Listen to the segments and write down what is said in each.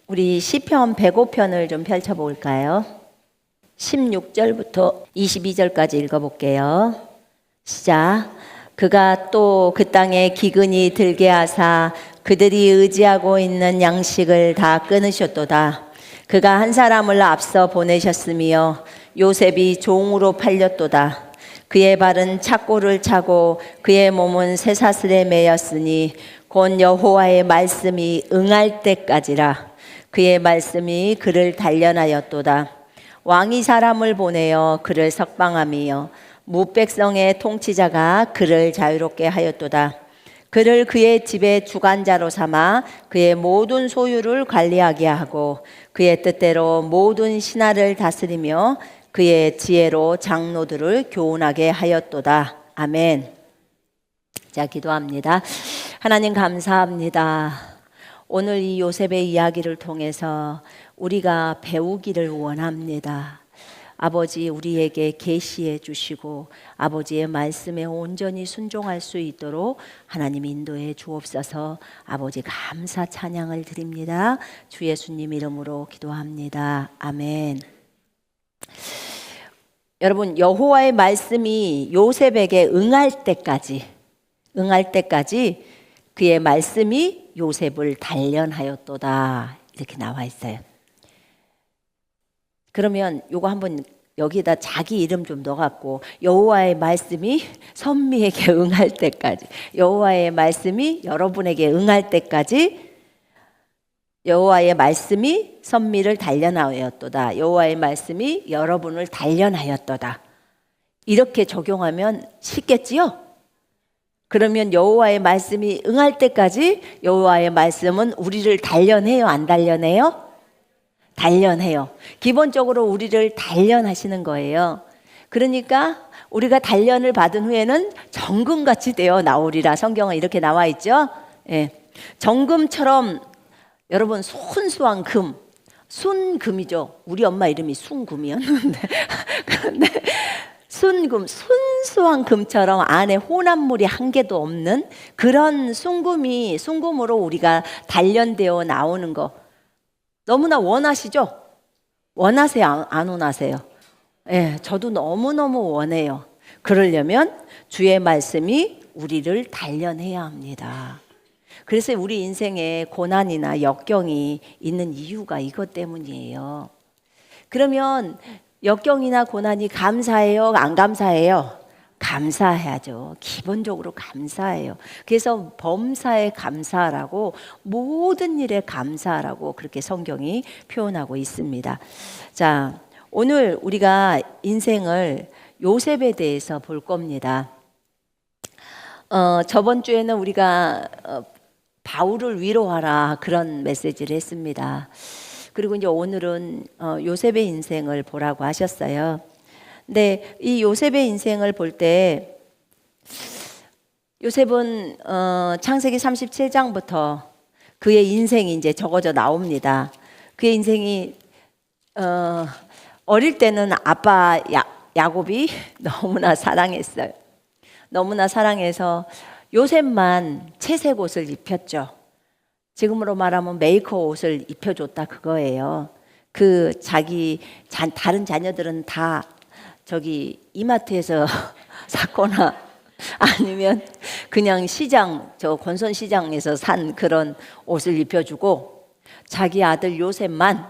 우리 시편 105편을 좀 펼쳐볼까요? 16절부터 22절까지 읽어볼게요. 시작. 그가 또 그 땅에 기근이 들게 하사 그들이 의지하고 있는 양식을 다 끊으셨도다. 그가 한 사람을 앞서 보내셨으며 요셉이 종으로 팔렸도다. 그의 발은 착고를 차고 그의 몸은 쇠사슬에 매였으니 곧 여호와의 말씀이 응할 때까지라. 그의 말씀이 그를 단련하였도다. 왕이 사람을 보내어 그를 석방하며 무백성의 통치자가 그를 자유롭게 하였도다. 그를 그의 집의 주관자로 삼아 그의 모든 소유를 관리하게 하고 그의 뜻대로 모든 신하를 다스리며 그의 지혜로 장로들을 교훈하게 하였도다. 아멘. 자, 기도합니다. 하나님 감사합니다. 오늘 이 요셉의 이야기를 통해서 우리가 배우기를 원합니다. 아버지, 우리에게 계시해 주시고 아버지의 말씀에 온전히 순종할 수 있도록 하나님 인도해 주옵소서. 아버지 감사 찬양을 드립니다. 주 예수님 이름으로 기도합니다. 아멘. 여러분, 여호와의 말씀이 요셉에게 응할 때까지 그의 말씀이 요셉을 단련하였도다. 이렇게 나와 있어요. 그러면 요거 한번 여기다 자기 이름 좀 넣어갖고 여호와의 말씀이 선미에게 응할 때까지, 여호와의 말씀이 여러분에게 응할 때까지 여호와의 말씀이 선미를 단련하였도다. 여호와의 말씀이 여러분을 단련하였도다. 이렇게 적용하면 쉽겠지요? 그러면 여호와의 말씀이 응할 때까지 여호와의 말씀은 우리를 단련해요? 안 단련해요? 단련해요. 기본적으로 우리를 단련하시는 거예요. 그러니까 우리가 단련을 받은 후에는 정금같이 되어 나오리라. 성경은 이렇게 나와 있죠. 정금처럼 여러분 순수한 금, 순금이죠. 우리 엄마 이름이 순금이었는데 그런데 순금, 순수한 금처럼 안에 혼합물이 한 개도 없는 그런 순금으로 우리가 단련되어 나오는 거 너무나 원하시죠? 원하세요? 안 원하세요? 저도 너무너무 원해요. 그러려면 주의 말씀이 우리를 단련해야 합니다. 그래서 우리 인생에 고난이나 역경이 있는 이유가 이것 때문이에요. 그러면 역경이나 고난이 감사해요? 안 감사해요? 감사해야죠. 기본적으로 감사해요. 그래서 범사에 감사하라고, 모든 일에 감사하라고 그렇게 성경이 표현하고 있습니다. 자, 오늘 우리가 인생을 요셉에 대해서 볼 겁니다. 저번 주에는 우리가 바울을 위로하라 그런 메시지를 했습니다. 그리고 이제 오늘은 요셉의 인생을 보라고 하셨어요. 근데 이 요셉의 인생을 볼 때 요셉은 창세기 37장부터 그의 인생이 이제 적어져 나옵니다. 그의 인생이 어릴 때는 아빠 야곱이 너무나 사랑했어요. 너무나 사랑해서 요셉만 채색 옷을 입혔죠. 지금으로 말하면 메이커 옷을 입혀줬다 그거예요. 다른 자녀들은 다 저기 이마트에서 샀거나 아니면 그냥 저 권선시장에서 산 그런 옷을 입혀주고 자기 아들 요셉만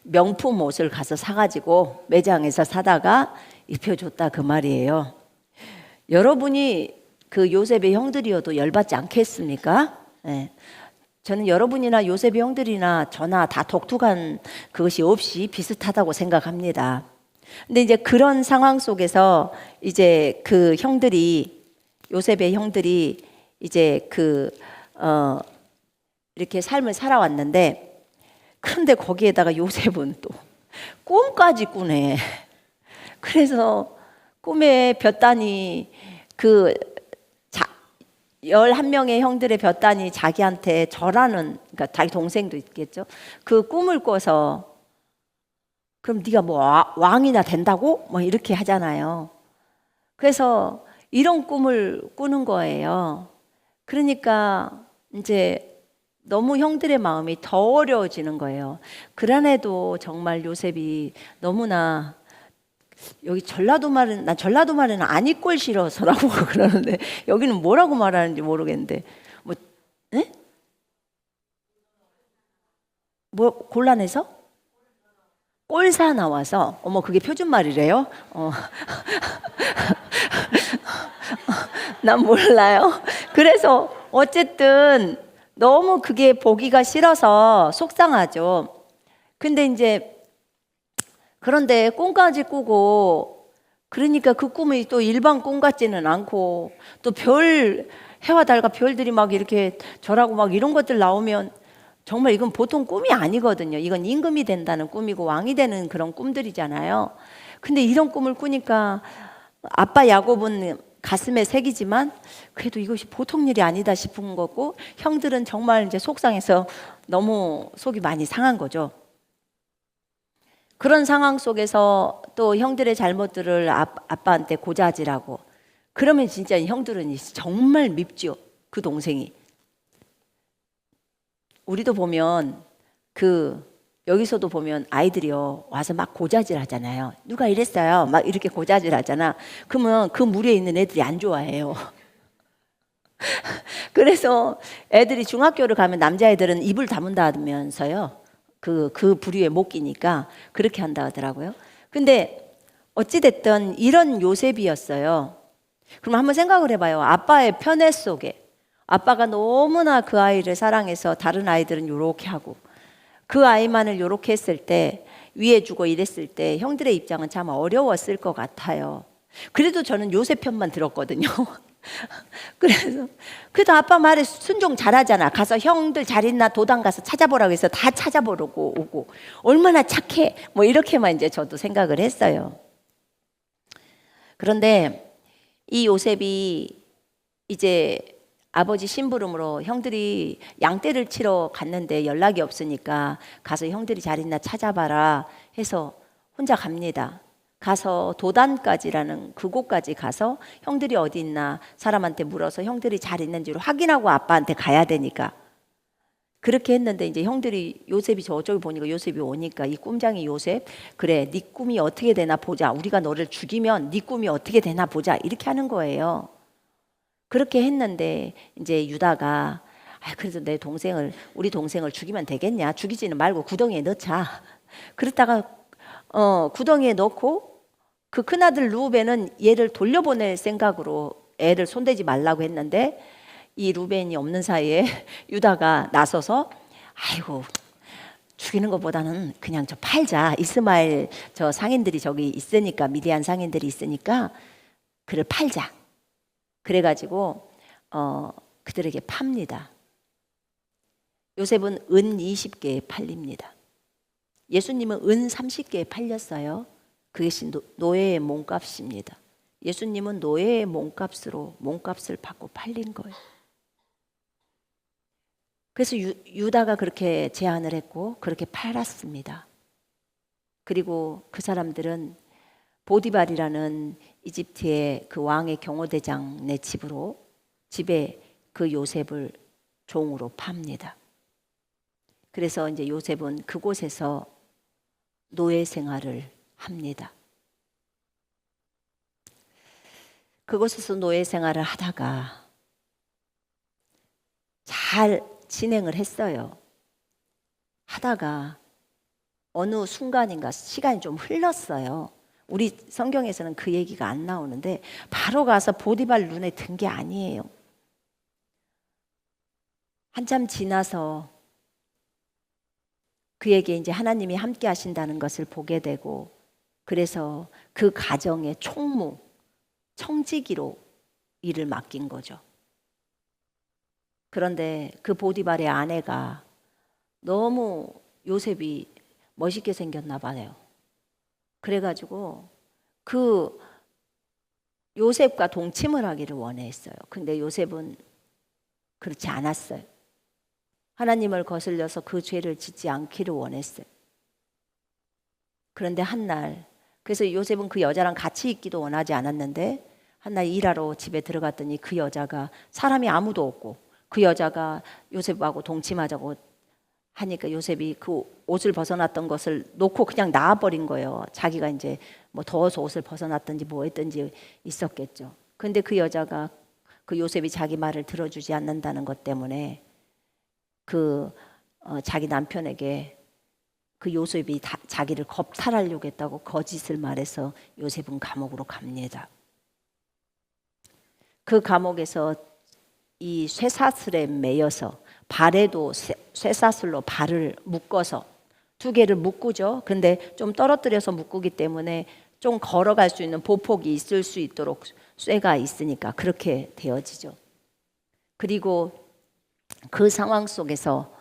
명품 옷을 가서 사가지고 매장에서 사다가 입혀줬다 그 말이에요. 여러분이 그 요셉의 형들이어도 열받지 않겠습니까? 저는 여러분이나 요셉의 형들이나 저나 다 독특한 그것이 없이 비슷하다고 생각합니다. 근데 이제 그런 상황 속에서 이제 그 형들이, 요셉의 형들이 이제 이렇게 삶을 살아왔는데, 그런데 거기에다가 요셉은 또 꿈까지 꾸네. 그래서 꿈에 볕단이 11명의 형들의 볕단이 자기한테 그러니까 자기 동생도 있겠죠. 그 꿈을 꿔서 그럼 네가 뭐 왕이나 된다고? 뭐 이렇게 하잖아요. 그래서 이런 꿈을 꾸는 거예요. 그러니까 이제 너무 형들의 마음이 더 어려워지는 거예요. 그러네도 정말 요셉이 너무나 여기 전라도 말은 난 전라도 말은 아니꼴 싫어서라고 그러는데 여기는 뭐라고 말하는지 모르겠는데 뭐 에? 뭐 곤란해서 꼴사 나와서 어머 그게 표준말이래요? 난 몰라요. 그래서 어쨌든 너무 그게 보기가 싫어서 속상하죠. 근데 이제 그런데 꿈까지 꾸고 그러니까 그 꿈이 또 일반 꿈 같지는 않고 또 별 해와 달과 별들이 막 이렇게 절하고 막 이런 것들 나오면 정말 이건 보통 꿈이 아니거든요. 이건 임금이 된다는 꿈이고 왕이 되는 그런 꿈들이잖아요. 근데 이런 꿈을 꾸니까 아빠 야곱은 가슴에 새기지만 그래도 이것이 보통 일이 아니다 싶은 거고 형들은 정말 이제 속상해서 너무 속이 많이 상한 거죠. 그런 상황 속에서 또 형들의 잘못들을 아빠한테 고자질하고 그러면 진짜 형들은 정말 밉죠. 그 동생이. 우리도 보면 여기서도 보면 아이들이요 와서 막 고자질 하잖아요. 누가 이랬어요. 막 이렇게 고자질 하잖아. 그러면 그 무리에 있는 애들이 안 좋아해요. 그래서 애들이 중학교를 가면 남자애들은 입을 다문다면서요. 그 부류에 못 끼니까 그렇게 한다 하더라고요. 근데 어찌됐든 이런 요셉이었어요. 그럼 한번 생각을 해봐요. 아빠의 편애 속에 아빠가 너무나 그 아이를 사랑해서 다른 아이들은 요렇게 하고 그 아이만을 요렇게 했을 때 위해 주고 이랬을 때 형들의 입장은 참 어려웠을 것 같아요. 그래도 저는 요셉 편만 들었거든요. 그래도 아빠 말에 순종 잘하잖아. 가서 형들 잘 있나 도당 가서 찾아보라고 해서 다 찾아보려고 오고 얼마나 착해 뭐 이렇게만 이제 저도 생각을 했어요. 그런데 이 요셉이 이제 아버지 심부름으로 형들이 양떼를 치러 갔는데 연락이 없으니까 가서 형들이 잘 있나 찾아봐라 해서 혼자 갑니다. 가서 도단까지라는 그곳까지 가서 형들이 어디 있나 사람한테 물어서 형들이 잘 있는지를 확인하고 아빠한테 가야 되니까 그렇게 했는데 이제 형들이 요셉이 저쪽에 보니까 요셉이 오니까 이 꿈장이 요셉 그래 네 꿈이 어떻게 되나 보자. 우리가 너를 죽이면 네 꿈이 어떻게 되나 보자. 이렇게 하는 거예요. 그렇게 했는데 이제 유다가 그래도 우리 동생을 죽이면 되겠냐? 죽이지는 말고 구덩이에 넣자. 그러다가 구덩이에 넣고 그 큰아들 루벤은 얘를 돌려보낼 생각으로 애를 손대지 말라고 했는데 이 루벤이 없는 사이에 유다가 나서서 아이고 죽이는 것보다는 그냥 저 팔자. 이스마엘 저 상인들이 저기 있으니까 미디안 상인들이 있으니까 그를 팔자. 그래가지고 그들에게 팝니다. 요셉은 은 20개에 팔립니다. 예수님은 은 30개에 팔렸어요. 그것이 노예의 몸값입니다. 예수님은 노예의 몸값으로 몸값을 받고 팔린 거예요. 그래서 유다가 그렇게 제안을 했고 그렇게 팔았습니다. 그리고 그 사람들은 보디발이라는 이집트의 그 왕의 경호대장네 집에 그 요셉을 종으로 팝니다. 그래서 이제 요셉은 그곳에서 노예 생활을 합니다. 그곳에서 노예 생활을 하다가 잘 진행을 했어요. 하다가 어느 순간인가 시간이 좀 흘렀어요. 우리 성경에서는 그 얘기가 안 나오는데 바로 가서 보디발 눈에 든 게 아니에요. 한참 지나서 그에게 이제 하나님이 함께 하신다는 것을 보게 되고 그래서 그 가정의 총무, 청지기로 일을 맡긴 거죠. 그런데 그 보디발의 아내가 너무 요셉이 멋있게 생겼나 봐요. 그래가지고 그 요셉과 동침을 하기를 원했어요. 근데 요셉은 그렇지 않았어요. 하나님을 거슬려서 그 죄를 짓지 않기를 원했어요. 그런데 한날 그래서 요셉은 그 여자랑 같이 있기도 원하지 않았는데 한날 일하러 집에 들어갔더니 그 여자가 사람이 아무도 없고 그 여자가 요셉하고 동침하자고 하니까 요셉이 그 옷을 벗어났던 것을 놓고 그냥 나와버린 거예요. 자기가 이제 뭐 더워서 옷을 벗어났든지 뭐 했든지 있었겠죠. 근데 그 여자가 그 요셉이 자기 말을 들어주지 않는다는 것 때문에 자기 남편에게 그 요셉이 자기를 겁탈하려고 했다고 거짓을 말해서 요셉은 감옥으로 갑니다. 그 감옥에서 이 쇠사슬에 매여서 발에도 쇠사슬로 발을 묶어서 두 개를 묶죠. 근데 좀 떨어뜨려서 묶기 때문에 좀 걸어갈 수 있는 보폭이 있을 수 있도록 쇠가 있으니까 그렇게 되어지죠. 그리고 그 상황 속에서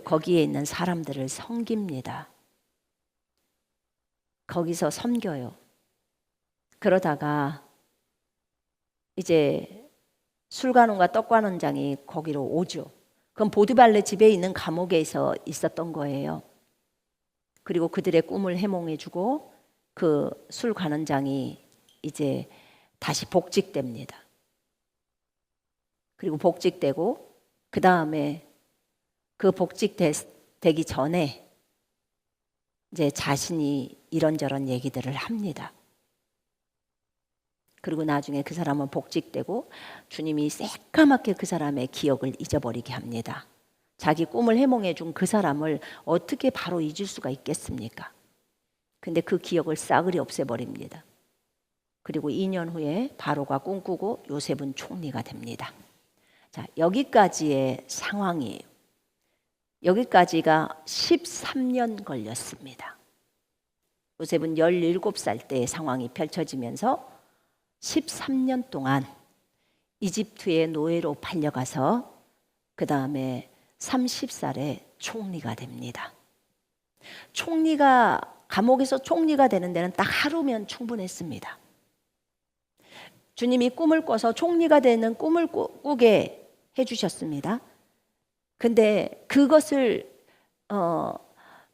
거기에 있는 사람들을 섬깁니다. 거기서 섬겨요. 그러다가 이제 술관원과 떡관원장이 거기로 오죠. 그럼 보디발의 집에 있는 감옥에서 있었던 거예요. 그리고 그들의 꿈을 해몽해주고 그 술관원장이 이제 다시 복직됩니다. 그리고 복직되고 그 다음에 그 복직되기 전에 이제 자신이 이런저런 얘기들을 합니다. 그리고 나중에 그 사람은 복직되고 주님이 새까맣게 그 사람의 기억을 잊어버리게 합니다. 자기 꿈을 해몽해 준 그 사람을 어떻게 바로 잊을 수가 있겠습니까? 근데 그 기억을 싸그리 없애버립니다. 그리고 2년 후에 바로가 꿈꾸고 요셉은 총리가 됩니다. 자, 여기까지의 상황이에요. 여기까지가 13년 걸렸습니다. 요셉은 17살 때의 상황이 펼쳐지면서 13년 동안 이집트의 노예로 팔려가서 그 다음에 30살에 총리가 됩니다. 감옥에서 총리가 되는 데는 딱 하루면 충분했습니다. 주님이 꿈을 꿔서 총리가 되는 꿈을 꾸게 해주셨습니다. 근데 그것을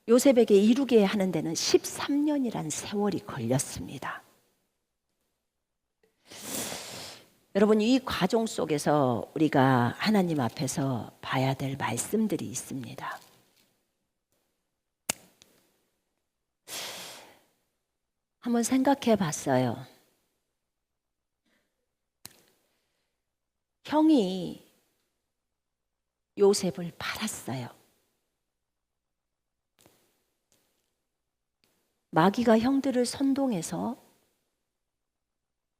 요셉에게 이루게 하는 데는 13년이란 세월이 걸렸습니다. 여러분, 이 과정 속에서 우리가 하나님 앞에서 봐야 될 말씀들이 있습니다. 한번 생각해 봤어요. 형이 요셉을 팔았어요. 마귀가 형들을 선동해서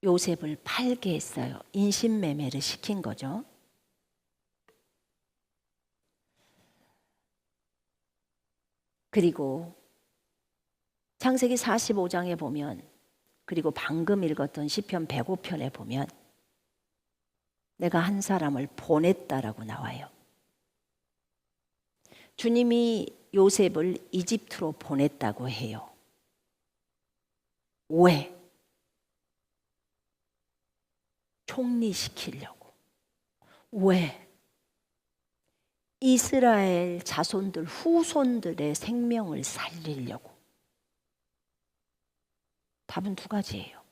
요셉을 팔게 했어요. 인신매매를 시킨 거죠. 그리고 창세기 45장에 보면, 그리고 방금 읽었던 시편 105편에 보면 내가 한 사람을 보냈다라고 나와요. 주님이 요셉을 이집트로 보냈다고 해요. 왜? 총리시키려고. 왜? 이스라엘 자손들, 후손들의 생명을 살리려고. 답은 두 가지예요.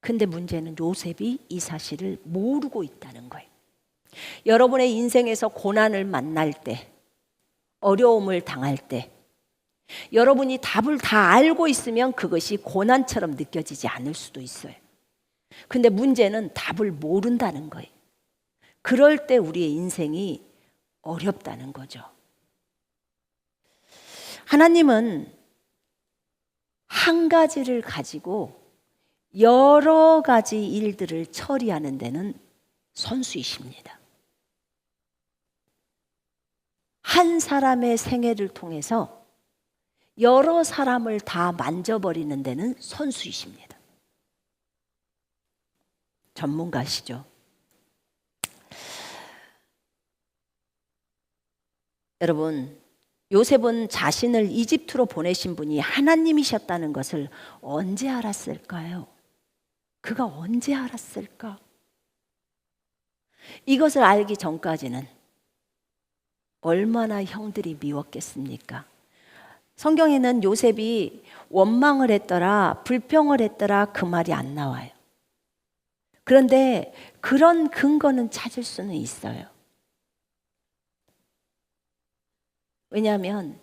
근데 문제는 요셉이 이 사실을 모르고 있다는 거예요. 여러분의 인생에서 고난을 만날 때, 어려움을 당할 때, 여러분이 답을 다 알고 있으면 그것이 고난처럼 느껴지지 않을 수도 있어요. 근데 문제는 답을 모른다는 거예요. 그럴 때 우리의 인생이 어렵다는 거죠. 하나님은 한 가지를 가지고 여러 가지 일들을 처리하는 데는 선수이십니다. 한 사람의 생애를 통해서 여러 사람을 다 만져버리는 데는 선수이십니다. 전문가시죠. 여러분, 요셉은 자신을 이집트로 보내신 분이 하나님이셨다는 것을 언제 알았을까요? 그가 언제 알았을까? 이것을 알기 전까지는 얼마나 형들이 미웠겠습니까? 성경에는 요셉이 원망을 했더라, 불평을 했더라, 그 말이 안 나와요. 그런데 그런 근거는 찾을 수는 있어요. 왜냐하면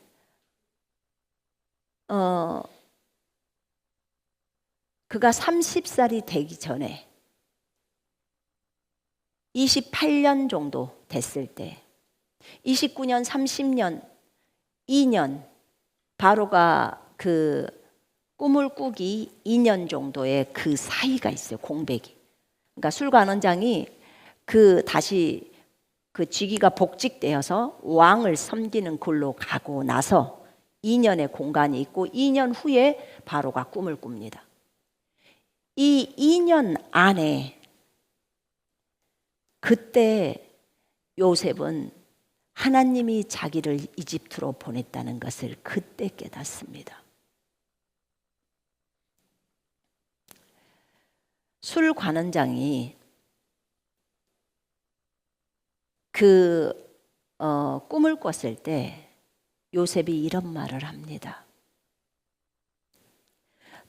그가 30살이 되기 전에 28년 정도 됐을 때 29년, 30년, 2년 바로가 그 꿈을 꾸기 2년 정도의 그 사이가 있어요. 공백이. 그러니까 술관원장이 다시 그 직위가 복직되어서 왕을 섬기는 걸로 가고 나서 2년의 공간이 있고 2년 후에 바로가 꿈을 꿉니다. 이 2년 안에 그때 요셉은 하나님이 자기를 이집트로 보냈다는 것을 그때 깨닫습니다. 술관원장이 꿈을 꿨을 때 요셉이 이런 말을 합니다.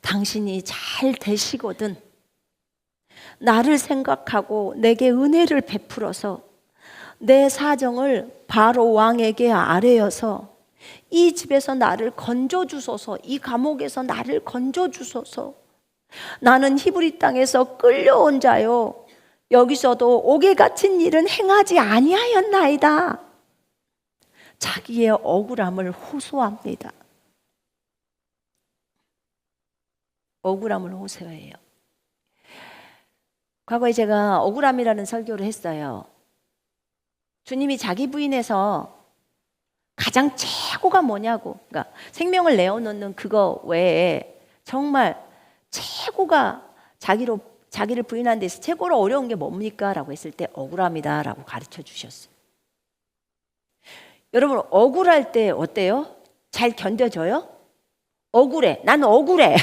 당신이 잘 되시거든 나를 생각하고 내게 은혜를 베풀어서 내 사정을 바로 왕에게 아뢰어서 이 집에서 나를 건져주소서, 이 감옥에서 나를 건져주소서. 나는 히브리 땅에서 끌려온 자요 여기서도 옥에 갇힌 일은 행하지 아니하였나이다. 자기의 억울함을 호소합니다. 억울함을 호소해요. 과거에 제가 억울함이라는 설교를 했어요. 주님이 자기 부인에서 가장 최고가 뭐냐고, 그러니까 생명을 내어놓는 그거 외에 정말 최고가 자기를 부인하는 데서 최고로 어려운 게 뭡니까? 라고 했을 때 억울함이다 라고 가르쳐 주셨어요. 여러분 억울할 때 어때요? 잘 견뎌져요? 억울해. 난 억울해.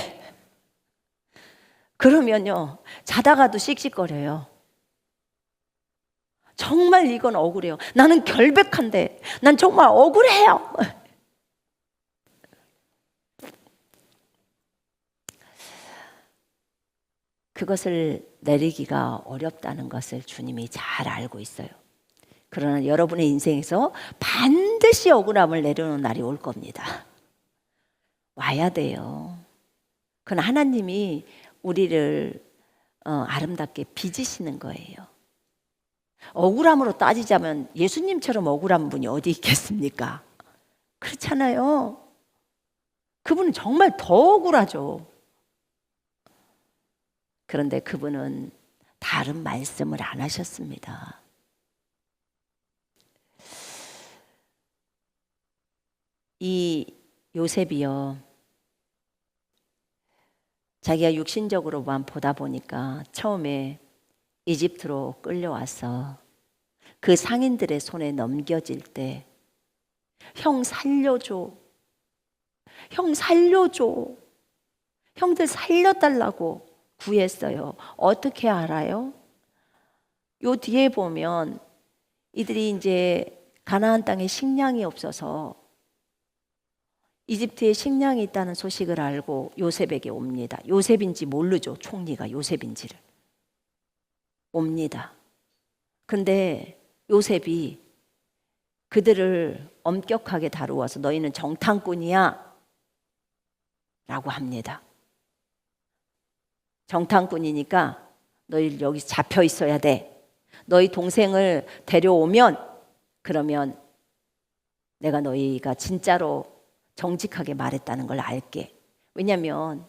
그러면요 자다가도 씩씩거려요. 정말 이건 억울해요. 나는 결백한데 난 정말 억울해요. 그것을 내리기가 어렵다는 것을 주님이 잘 알고 있어요. 그러나 여러분의 인생에서 반드시 억울함을 내려놓는 날이 올 겁니다. 와야 돼요. 그건 하나님이 우리를 아름답게 빚으시는 거예요. 억울함으로 따지자면 예수님처럼 억울한 분이 어디 있겠습니까? 그렇잖아요. 그분은 정말 더 억울하죠. 그런데 그분은 다른 말씀을 안 하셨습니다. 이 요셉이요, 자기가 육신적으로만 보다 보니까 처음에 이집트로 끌려와서 그 상인들의 손에 넘겨질 때 형 살려줘, 형 살려줘, 형들 살려달라고 구했어요. 어떻게 알아요? 요 뒤에 보면 이들이 이제 가나안 땅에 식량이 없어서 이집트에 식량이 있다는 소식을 알고 요셉에게 옵니다. 요셉인지 모르죠. 총리가 요셉인지를. 옵니다. 근데 요셉이 그들을 엄격하게 다루어서 너희는 정탐꾼이야 라고 합니다. 정탐꾼이니까 너희 여기 잡혀 있어야 돼. 너희 동생을 데려오면 그러면 내가 너희가 진짜로 정직하게 말했다는 걸 알게. 왜냐하면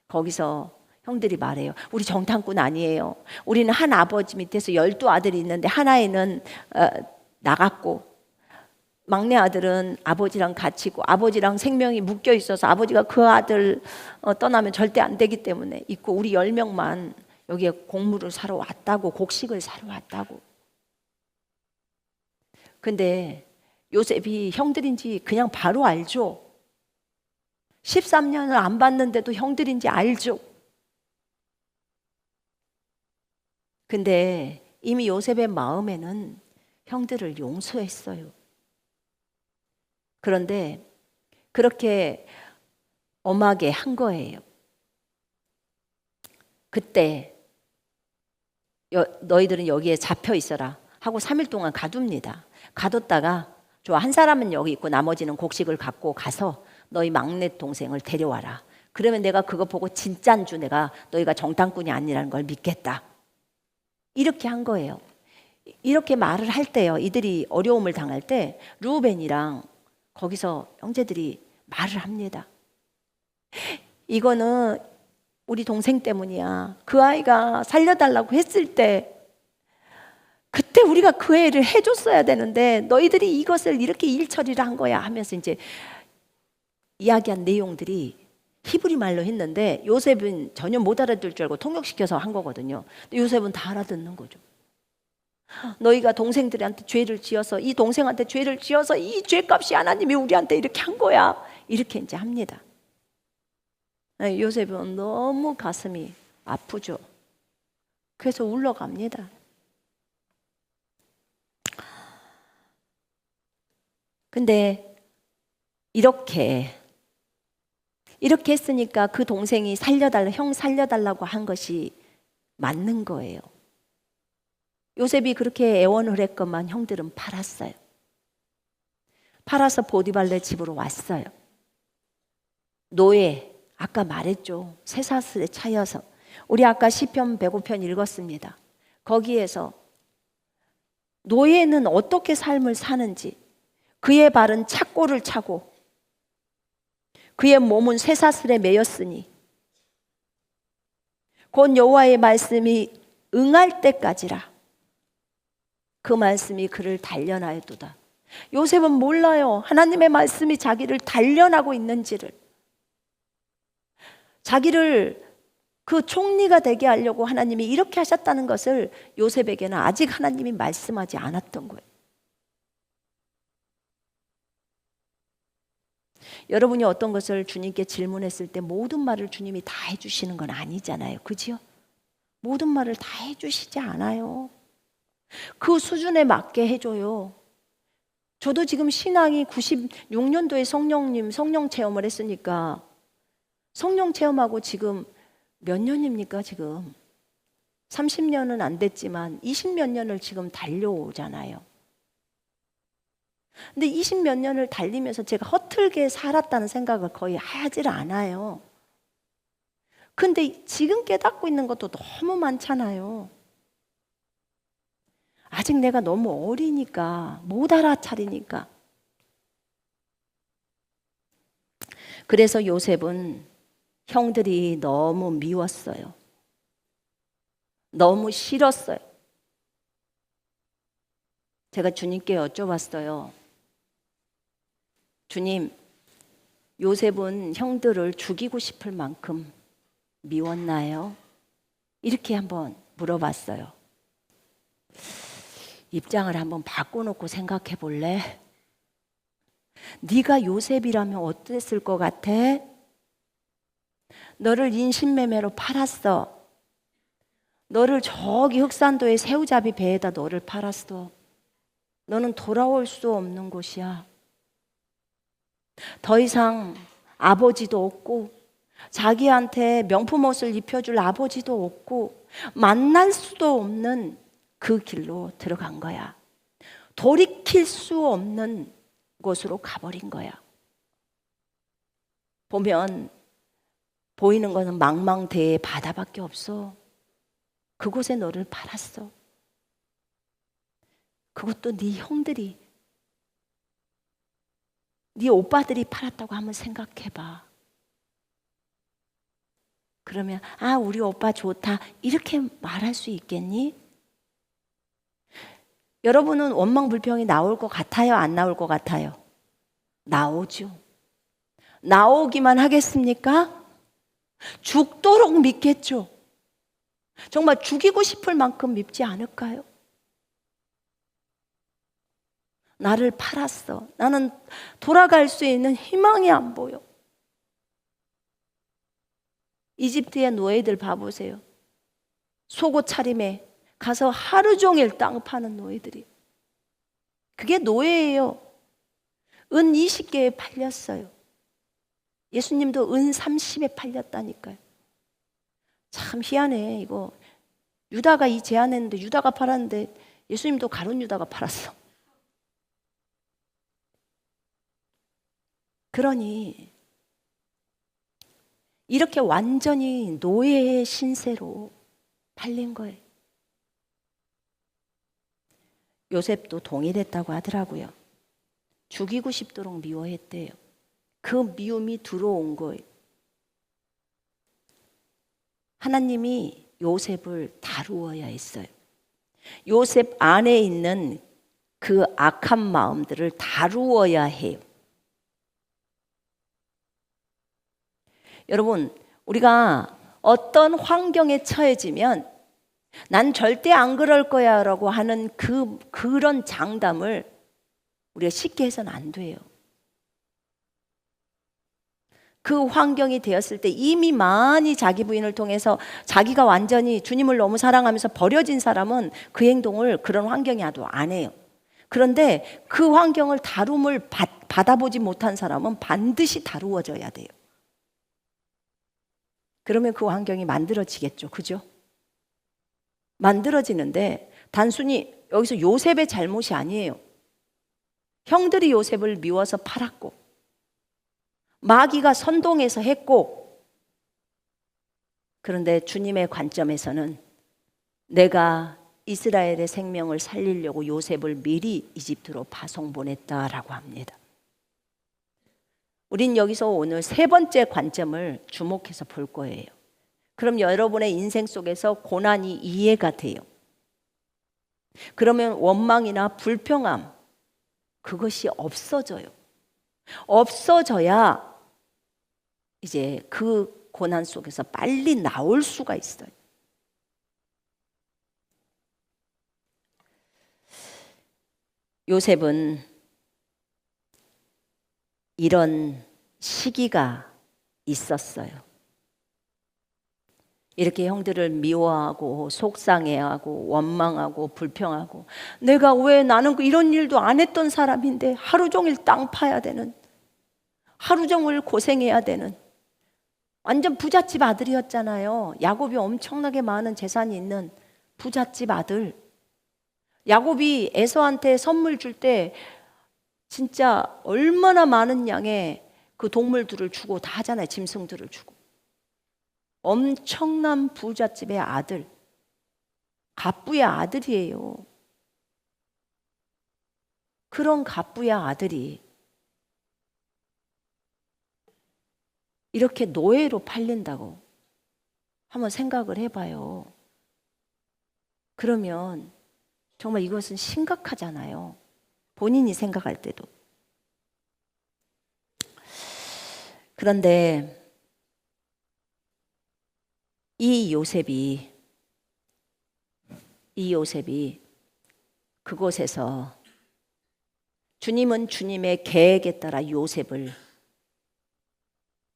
거기서 형들이 말해요. 우리 정탐꾼 아니에요. 우리는 한 아버지 밑에서 12아들이 있는데 하나에는 나갔고 막내 아들은 아버지랑 갇히고 아버지랑 생명이 묶여 있어서 아버지가 그 아들 떠나면 절대 안 되기 때문에 있고 우리 10명만 여기에 곡물을 사러 왔다고, 곡식을 사러 왔다고. 근데 요셉이 형들인지 그냥 바로 알죠. 13년을 안 봤는데도 형들인지 알죠. 근데 이미 요셉의 마음에는 형들을 용서했어요. 그런데 그렇게 엄하게 한 거예요. 그때 너희들은 여기에 잡혀 있어라 하고 3일 동안 가둡니다. 가뒀다가 좋아, 한 사람은 여기 있고 나머지는 곡식을 갖고 가서 너희 막내 동생을 데려와라. 그러면 내가 그거 보고 진짜인 줄 내가 너희가 정탐꾼이 아니라는 걸 믿겠다. 이렇게 한 거예요. 이렇게 말을 할 때요, 이들이 어려움을 당할 때 루벤이랑 거기서 형제들이 말을 합니다. 이거는 우리 동생 때문이야. 그 아이가 살려달라고 했을 때 그때 우리가 그 애를 해줬어야 되는데 너희들이 이것을 이렇게 일처리를 한 거야 하면서 이제 이야기한 내용들이 히브리 말로 했는데 요셉은 전혀 못 알아들 줄 알고 통역시켜서 한 거거든요. 근데 요셉은 다 알아듣는 거죠. 너희가 동생들한테 죄를 지어서 이 동생한테 죄를 지어서 이 죄값이 하나님이 우리한테 이렇게 한 거야. 이렇게 이제 합니다. 요셉은 너무 가슴이 아프죠. 그래서 울러갑니다. 근데 이렇게 했으니까 그 동생이 형 살려달라고 한 것이 맞는 거예요. 요셉이 그렇게 애원을 했건만 형들은 팔았어요. 팔아서 보디발네 집으로 왔어요. 노예, 아까 말했죠. 쇠사슬에 차여서. 우리 아까 시편 105편 읽었습니다. 거기에서 노예는 어떻게 삶을 사는지, 그의 발은 착고를 차고 그의 몸은 쇠사슬에 매였으니 곧 여호와의 말씀이 응할 때까지라. 그 말씀이 그를 단련하였도다. 요셉은 몰라요. 하나님의 말씀이 자기를 단련하고 있는지를. 자기를 그 총리가 되게 하려고 하나님이 이렇게 하셨다는 것을 요셉에게는 아직 하나님이 말씀하지 않았던 거예요. 여러분이 어떤 것을 주님께 질문했을 때 모든 말을 주님이 다 해주시는 건 아니잖아요. 그죠? 모든 말을 다 해주시지 않아요. 그 수준에 맞게 해줘요. 저도 지금 신앙이 96년도에 성령 체험을 했으니까 성령 체험하고 지금 몇 년입니까? 지금 30년은 안 됐지만 20몇 년을 지금 달려오잖아요. 근데 20몇 년을 달리면서 제가 허틀게 살았다는 생각을 거의 하질 않아요. 근데 지금 깨닫고 있는 것도 너무 많잖아요. 아직 내가 너무 어리니까, 못 알아차리니까. 그래서 요셉은 형들이 너무 미웠어요. 너무 싫었어요. 제가 주님께 여쭤봤어요. 주님, 요셉은 형들을 죽이고 싶을 만큼 미웠나요? 이렇게 한번 물어봤어요. 입장을 한번 바꿔놓고 생각해 볼래? 네가 요셉이라면 어땠을 것 같아? 너를 인신매매로 팔았어. 너를 저기 흑산도의 새우잡이 배에다 너를 팔았어. 너는 돌아올 수 없는 곳이야. 더 이상 아버지도 없고 자기한테 명품 옷을 입혀줄 아버지도 없고 만날 수도 없는 그 길로 들어간 거야. 돌이킬 수 없는 곳으로 가버린 거야. 보면 보이는 것은 망망대해 바다밖에 없어. 그곳에 너를 팔았어. 그것도 네 형들이, 네 오빠들이 팔았다고 한번 생각해봐. 그러면 우리 오빠 좋다 이렇게 말할 수 있겠니? 여러분은 원망불평이 나올 것 같아요? 안 나올 것 같아요? 나오죠. 나오기만 하겠습니까? 죽도록 믿겠죠. 정말 죽이고 싶을 만큼 밉지 않을까요? 나를 팔았어. 나는 돌아갈 수 있는 희망이 안 보여. 이집트의 노예들 봐보세요. 속옷 차림에 가서 하루 종일 땅 파는 노예들이. 그게 노예예요. 은 20개에 팔렸어요. 예수님도 은 30에 팔렸다니까요. 참 희한해. 이거 유다가 이 제안했는데 유다가 팔았는데 예수님도 가룟 유다가 팔았어. 그러니 이렇게 완전히 노예의 신세로 팔린 거예요. 요셉도 동일했다고 하더라고요. 죽이고 싶도록 미워했대요. 그 미움이 들어온 거예요. 하나님이 요셉을 다루어야 했어요. 요셉 안에 있는 그 악한 마음들을 다루어야 해요. 여러분, 우리가 어떤 환경에 처해지면 난 절대 안 그럴 거야 라고 하는 그런 장담을 우리가 쉽게 해서는 안 돼요. 그 환경이 되었을 때 이미 많이 자기 부인을 통해서 자기가 완전히 주님을 너무 사랑하면서 버려진 사람은 그 행동을 그런 환경이 와도 안 해요. 그런데 그 환경을 다룸을 받아보지 못한 사람은 반드시 다루어져야 돼요. 그러면 그 환경이 만들어지겠죠. 그죠? 만들어지는데 단순히 여기서 요셉의 잘못이 아니에요. 형들이 요셉을 미워서 팔았고 마귀가 선동해서 했고, 그런데 주님의 관점에서는 내가 이스라엘의 생명을 살리려고 요셉을 미리 이집트로 파송 보냈다라고 합니다. 우린 여기서 오늘 세 번째 관점을 주목해서 볼 거예요. 그럼 여러분의 인생 속에서 고난이 이해가 돼요. 그러면 원망이나 불평함, 그것이 없어져요. 없어져야 이제 그 고난 속에서 빨리 나올 수가 있어요. 요셉은 이런 시기가 있었어요. 이렇게 형들을 미워하고 속상해하고 원망하고 불평하고, 내가 왜 나는 이런 일도 안 했던 사람인데 하루 종일 땅 파야 되는, 하루 종일 고생해야 되는, 완전 부잣집 아들이었잖아요. 야곱이 엄청나게 많은 재산이 있는 부잣집 아들. 야곱이 에서한테 선물 줄 때 진짜 얼마나 많은 양의 그 동물들을 주고 다 하잖아요. 짐승들을 주고. 엄청난 부잣집의 아들, 갑부의 아들이에요. 그런 갑부의 아들이 이렇게 노예로 팔린다고 한번 생각을 해봐요. 그러면 정말 이것은 심각하잖아요. 본인이 생각할 때도. 그런데 이 요셉이 그곳에서 주님은 주님의 계획에 따라 요셉을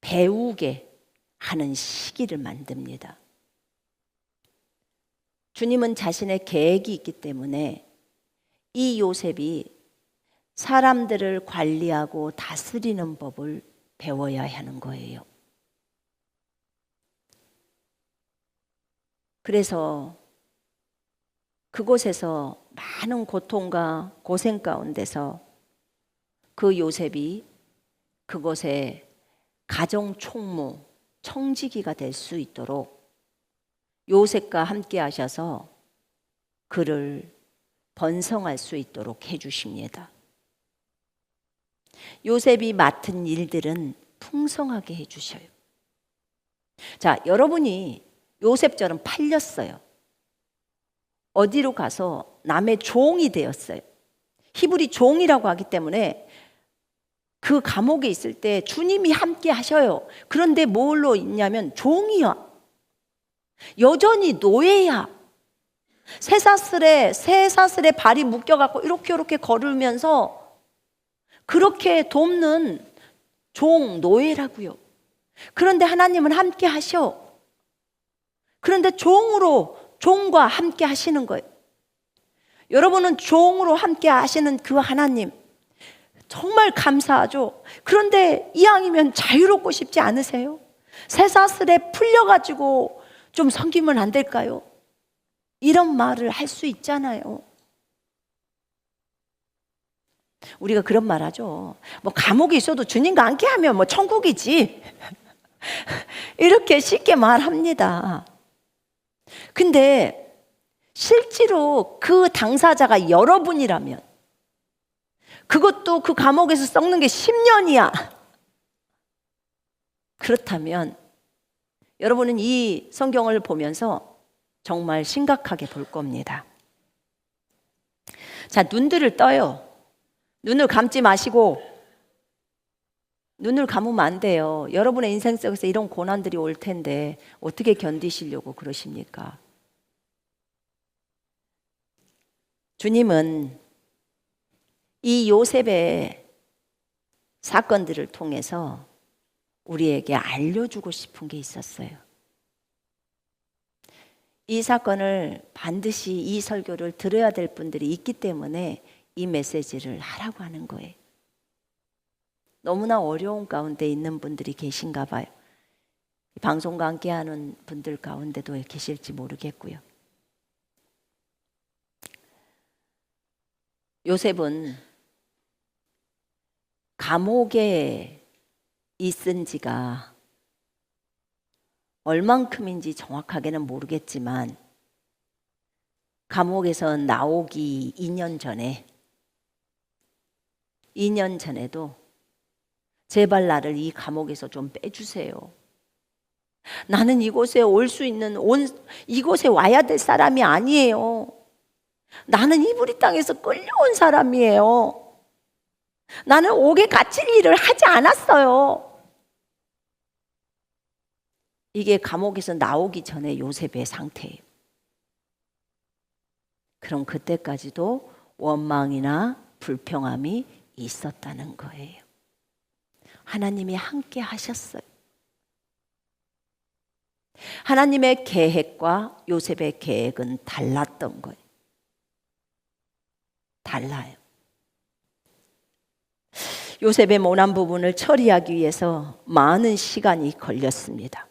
배우게 하는 시기를 만듭니다. 주님은 자신의 계획이 있기 때문에 이 요셉이 사람들을 관리하고 다스리는 법을 배워야 하는 거예요. 그래서 그곳에서 많은 고통과 고생 가운데서 그 요셉이 그곳에 가정 총무, 청지기가 될 수 있도록 요셉과 함께 하셔서 그를 번성할 수 있도록 해주십니다. 요셉이 맡은 일들은 풍성하게 해주셔요. 자, 여러분이 요셉처럼 팔렸어요. 어디로 가서 남의 종이 되었어요. 히브리 종이라고 하기 때문에 그 감옥에 있을 때 주님이 함께 하셔요. 그런데 뭘로 있냐면 종이야. 여전히 노예야. 쇠사슬에 발이 묶여갖고 이렇게 걸으면서 그렇게 돕는 종, 노예라고요. 그런데 하나님은 함께 하셔. 그런데 종과 함께 하시는 거예요. 여러분은 종으로 함께 하시는 그 하나님 정말 감사하죠. 그런데 이왕이면 자유롭고 싶지 않으세요? 쇠사슬에 풀려가지고 좀 섬기면 안 될까요? 이런 말을 할 수 있잖아요. 우리가 그런 말 하죠. 뭐 감옥에 있어도 주님과 함께 하면 뭐 천국이지. 이렇게 쉽게 말합니다. 근데 실제로 그 당사자가 여러분이라면, 그것도 그 감옥에서 썩는 게 10년이야. 그렇다면 여러분은 이 성경을 보면서 정말 심각하게 볼 겁니다. 자, 눈들을 떠요. 눈을 감지 마시고. 눈을 감으면 안 돼요. 여러분의 인생 속에서 이런 고난들이 올 텐데 어떻게 견디시려고 그러십니까? 주님은 이 요셉의 사건들을 통해서 우리에게 알려주고 싶은 게 있었어요. 이 사건을 반드시, 이 설교를 들어야 될 분들이 있기 때문에 이 메시지를 하라고 하는 거예요. 너무나 어려운 가운데 있는 분들이 계신가 봐요. 방송과 함께하는 분들 가운데도 계실지 모르겠고요. 요셉은 감옥에 있은 지가 얼만큼인지 정확하게는 모르겠지만 감옥에서 나오기 2년 전에도 제발 나를 이 감옥에서 좀 빼주세요. 나는 이곳에 올 수 있는, 이곳에 와야 될 사람이 아니에요. 나는 이브리 땅에서 끌려온 사람이에요. 나는 옥에 갇힐 일을 하지 않았어요. 이게 감옥에서 나오기 전에 요셉의 상태예요. 그럼 그때까지도 원망이나 불평함이 있었다는 거예요. 하나님이 함께 하셨어요. 하나님의 계획과 요셉의 계획은 달랐던 거예요. 달라요. 요셉의 모난 부분을 처리하기 위해서 많은 시간이 걸렸습니다.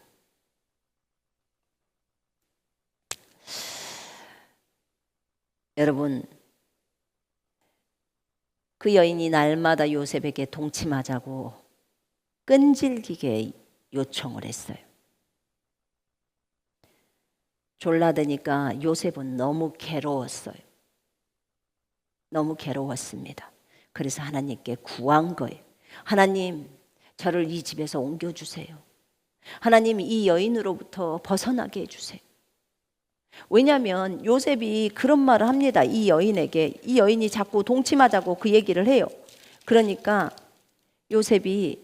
여러분, 그 여인이 날마다 요셉에게 동침하자고 끈질기게 요청을 했어요. 졸라대니까 요셉은 너무 괴로웠어요. 너무 괴로웠습니다. 그래서 하나님께 구한 거예요. 하나님, 저를 이 집에서 옮겨주세요. 하나님, 이 여인으로부터 벗어나게 해주세요. 왜냐하면 요셉이 그런 말을 합니다. 이 여인에게. 이 여인이 자꾸 동침하자고 그 얘기를 해요. 그러니까 요셉이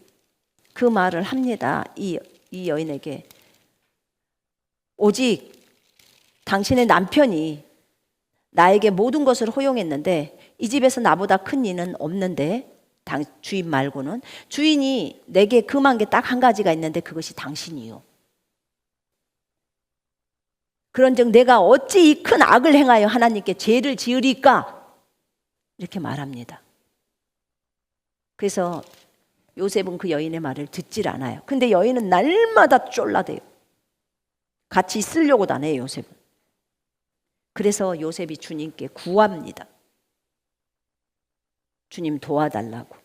그 말을 합니다. 이 여인에게. 오직 당신의 남편이 나에게 모든 것을 허용했는데 이 집에서 나보다 큰 이는 없는데, 주인 말고는. 주인이 내게 금한 게 딱 한 가지가 있는데 그것이 당신이요. 그런즉 내가 어찌 이 큰 악을 행하여 하나님께 죄를 지으리까? 이렇게 말합니다. 그래서 요셉은 그 여인의 말을 듣질 않아요. 근데 여인은 날마다 쫄라대요. 같이 있으려고 다녀요, 요셉은. 그래서 요셉이 주님께 구합니다. 주님 도와달라고.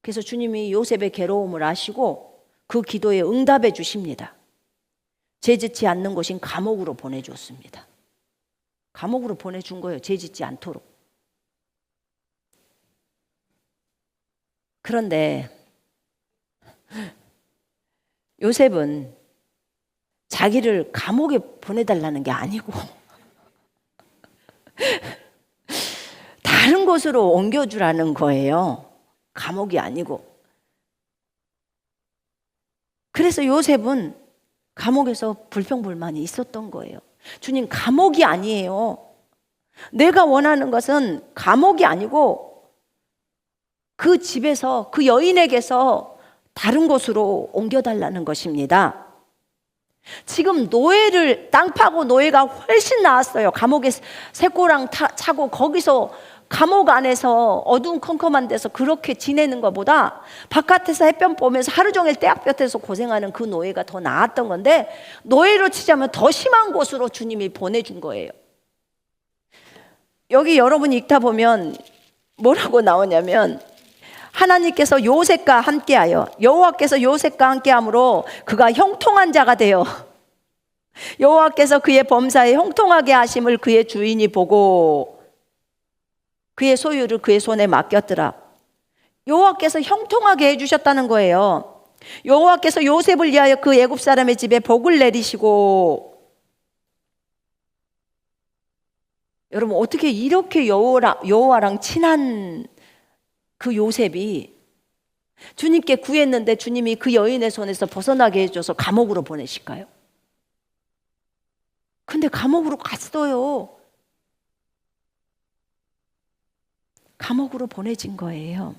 그래서 주님이 요셉의 괴로움을 아시고 그 기도에 응답해 주십니다. 죄짓지 않는 곳인 감옥으로 보내줬습니다. 감옥으로 보내준 거예요. 죄짓지 않도록. 그런데 요셉은 자기를 감옥에 보내달라는 게 아니고 다른 곳으로 옮겨주라는 거예요. 감옥이 아니고. 그래서 요셉은 감옥에서 불평불만이 있었던 거예요. 주님, 감옥이 아니에요. 내가 원하는 것은 감옥이 아니고 그 집에서, 그 여인에게서 다른 곳으로 옮겨달라는 것입니다. 지금 노예를, 땅 파고 노예가 훨씬 나았어요. 감옥에 새꼬랑 차고 거기서 감옥 안에서 어두운 컴컴한 데서 그렇게 지내는 것보다 바깥에서 햇볕 보면서 하루 종일 떼약볕에서 고생하는 그 노예가 더 나았던 건데, 노예로 치자면 더 심한 곳으로 주님이 보내준 거예요. 여기 여러분이 읽다 보면 뭐라고 나오냐면, 하나님께서 요셉과 함께하여, 여호와께서 요셉과 함께함으로 그가 형통한 자가 되어 여호와께서 그의 범사에 형통하게 하심을 그의 주인이 보고 그의 소유를 그의 손에 맡겼더라. 여호와께서 형통하게 해주셨다는 거예요. 여호와께서 요셉을 위하여 그 애굽 사람의 집에 복을 내리시고, 여러분 어떻게 이렇게 여호와랑 친한 그 요셉이 주님께 구했는데 주님이 그 여인의 손에서 벗어나게 해줘서 감옥으로 보내실까요? 근데 감옥으로 갔어요. 감옥으로 보내진 거예요.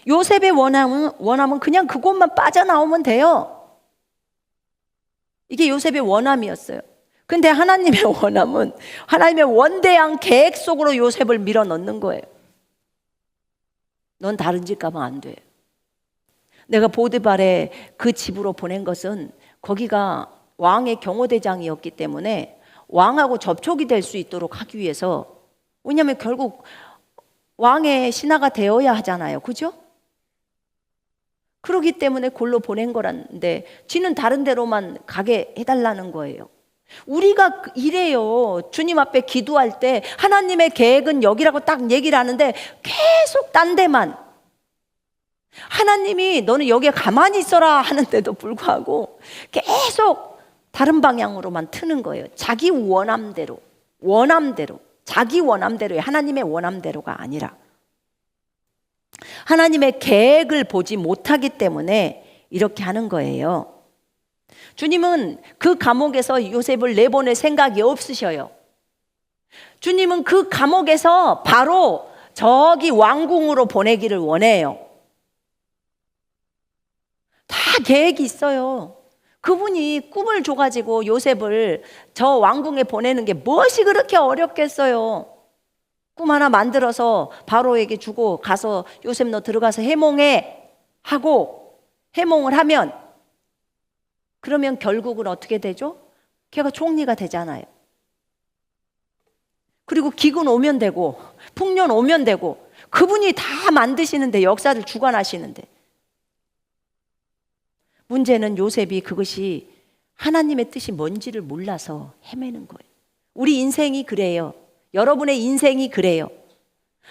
요셉의 원함은 그냥 그곳만 빠져나오면 돼요. 이게 요셉의 원함이었어요. 근데 하나님의 원함은 하나님의 원대한 계획 속으로 요셉을 밀어 넣는 거예요. 넌 다른 집 가면 안 돼. 내가 보디발의 그 집으로 보낸 것은 거기가 왕의 경호대장이었기 때문에 왕하고 접촉이 될 수 있도록 하기 위해서, 왜냐하면 결국 왕의 신하가 되어야 하잖아요. 그죠? 그러기 때문에 골로 보낸 거란데, 지는 다른 데로만 가게 해달라는 거예요. 우리가 이래요. 주님 앞에 기도할 때 하나님의 계획은 여기라고 딱 얘기를 하는데 계속 딴 데만, 하나님이 너는 여기에 가만히 있어라 하는데도 불구하고 계속 다른 방향으로만 트는 거예요. 자기 원함대로, 자기 원함대로의, 하나님의 원함대로가 아니라. 하나님의 계획을 보지 못하기 때문에 이렇게 하는 거예요. 주님은 그 감옥에서 요셉을 내보낼 생각이 없으셔요. 주님은 그 감옥에서 바로 저기 왕궁으로 보내기를 원해요. 다 계획이 있어요. 그분이 꿈을 줘가지고 요셉을 저 왕궁에 보내는 게 무엇이 그렇게 어렵겠어요. 꿈 하나 만들어서 바로에게 주고 가서 요셉 너 들어가서 해몽해 하고 해몽을 하면, 그러면 결국은 어떻게 되죠? 걔가 총리가 되잖아요. 그리고 기근 오면 되고 풍년 오면 되고, 그분이 다 만드시는데, 역사를 주관하시는데. 문제는 요셉이 그것이 하나님의 뜻이 뭔지를 몰라서 헤매는 거예요. 우리 인생이 그래요. 여러분의 인생이 그래요.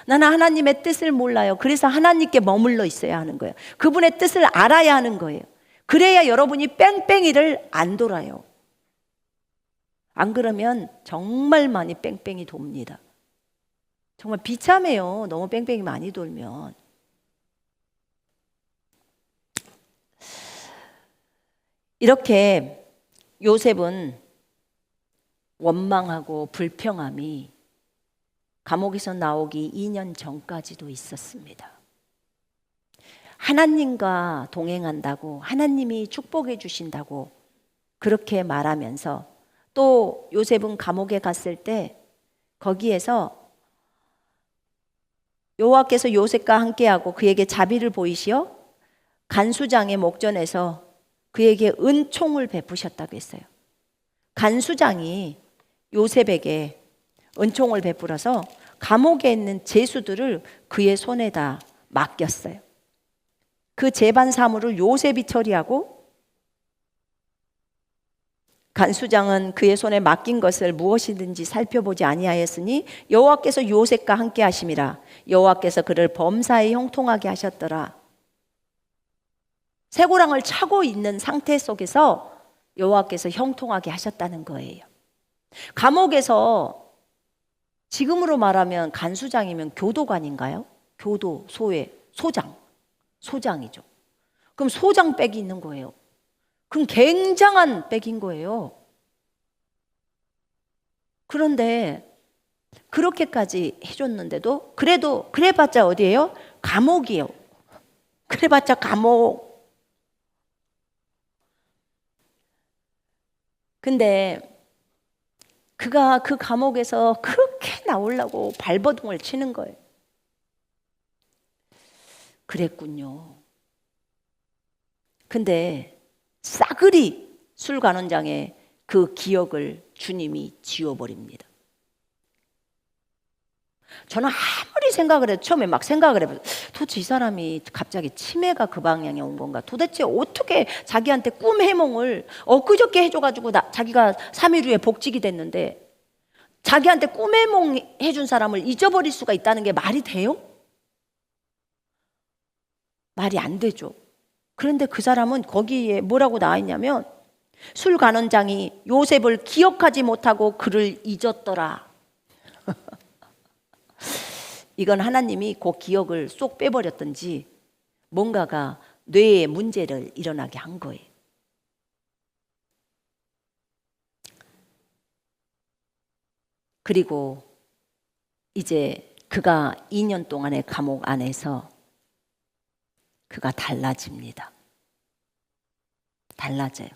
나는 하나님의 뜻을 몰라요. 그래서 하나님께 머물러 있어야 하는 거예요. 그분의 뜻을 알아야 하는 거예요. 그래야 여러분이 뺑뺑이를 안 돌아요. 안 그러면 정말 많이 뺑뺑이 돕니다. 정말 비참해요. 너무 뺑뺑이 많이 돌면. 이렇게 요셉은 원망하고 불평함이 감옥에서 나오기 2년 전까지도 있었습니다. 하나님과 동행한다고, 하나님이 축복해 주신다고 그렇게 말하면서, 또 요셉은 감옥에 갔을 때 거기에서 여호와께서 요셉과 함께하고 그에게 자비를 보이시어 간수장의 목전에서 그에게 은총을 베푸셨다고 했어요. 간수장이 요셉에게 은총을 베풀어서 감옥에 있는 죄수들을 그의 손에다 맡겼어요. 그 재반 사무를 요셉이 처리하고, 간수장은 그의 손에 맡긴 것을 무엇이든지 살펴보지 아니하였으니 여호와께서 요셉과 함께 하심이라. 여호와께서 그를 범사에 형통하게 하셨더라. 쇠고랑을 차고 있는 상태 속에서 여호와께서 형통하게 하셨다는 거예요. 감옥에서 지금으로 말하면 간수장이면 교도관인가요? 교도, 소외, 소장이죠. 그럼 소장 백이 있는 거예요. 그럼 굉장한 백인 거예요. 그런데 그렇게까지 해줬는데도, 그래봤자 어디예요? 감옥이에요. 그래봤자 감옥. 근데 그가 그 감옥에서 그렇게 나오려고 발버둥을 치는 거예요. 그랬군요. 근데 싸그리 술관원장의 그 기억을 주님이 지워버립니다. 저는 아무리 생각을 해도 처음에 막 생각을 해봐요. 도대체 이 사람이 갑자기 치매가 그 방향에 온 건가? 도대체 어떻게 자기한테 꿈 해몽을 엊그저께 해줘가지고 자기가 3일 후에 복직이 됐는데 자기한테 꿈 해몽 해준 사람을 잊어버릴 수가 있다는 게 말이 돼요? 말이 안 되죠. 그런데 그 사람은 거기에 뭐라고 나와 있냐면 술관원장이 요셉을 기억하지 못하고 그를 잊었더라. 이건 하나님이 그 기억을 쏙 빼버렸던지 뭔가가 뇌에 문제를 일어나게 한 거예요. 그리고 이제 그가 2년 동안의 감옥 안에서 그가 달라집니다. 달라져요.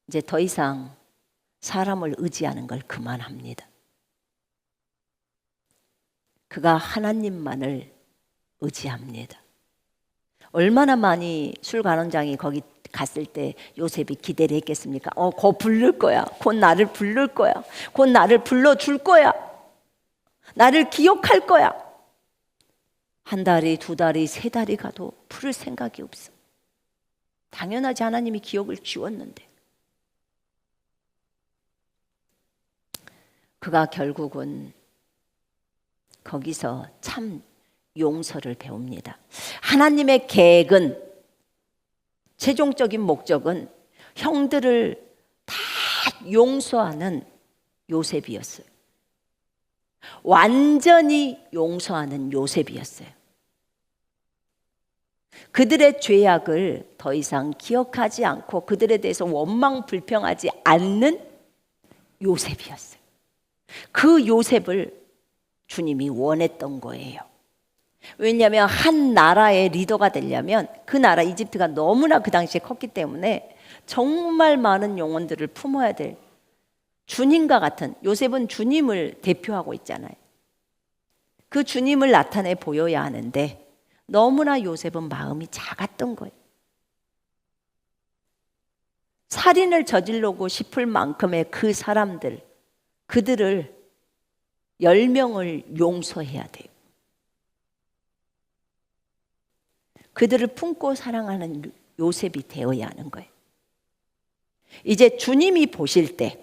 이제 더 이상 사람을 의지하는 걸 그만합니다. 그가 하나님만을 의지합니다. 얼마나 많이 술관원장이 거기 갔을 때 요셉이 기대를 했겠습니까? 곧 부를 거야. 곧 나를 부를 거야. 곧 나를 불러줄 거야. 나를 기억할 거야. 한 달이, 두 달이, 세 달이 가도 부를 생각이 없어. 당연하지, 하나님이 기억을 지웠는데. 그가 결국은 거기서 참 용서를 배웁니다. 하나님의 계획은, 최종적인 목적은 형들을 다 용서하는 요셉이었어요. 완전히 용서하는 요셉이었어요. 그들의 죄악을 더 이상 기억하지 않고 그들에 대해서 원망 불평하지 않는 요셉이었어요. 그 요셉을 주님이 원했던 거예요. 왜냐하면 한 나라의 리더가 되려면 그 나라 이집트가 너무나 그 당시에 컸기 때문에 정말 많은 영혼들을 품어야 될 주님과 같은, 요셉은 주님을 대표하고 있잖아요. 그 주님을 나타내 보여야 하는데 너무나 요셉은 마음이 작았던 거예요. 살인을 저지르고 싶을 만큼의 그 사람들, 그들을 10명을 용서해야 돼요. 그들을 품고 사랑하는 요셉이 되어야 하는 거예요. 이제 주님이 보실 때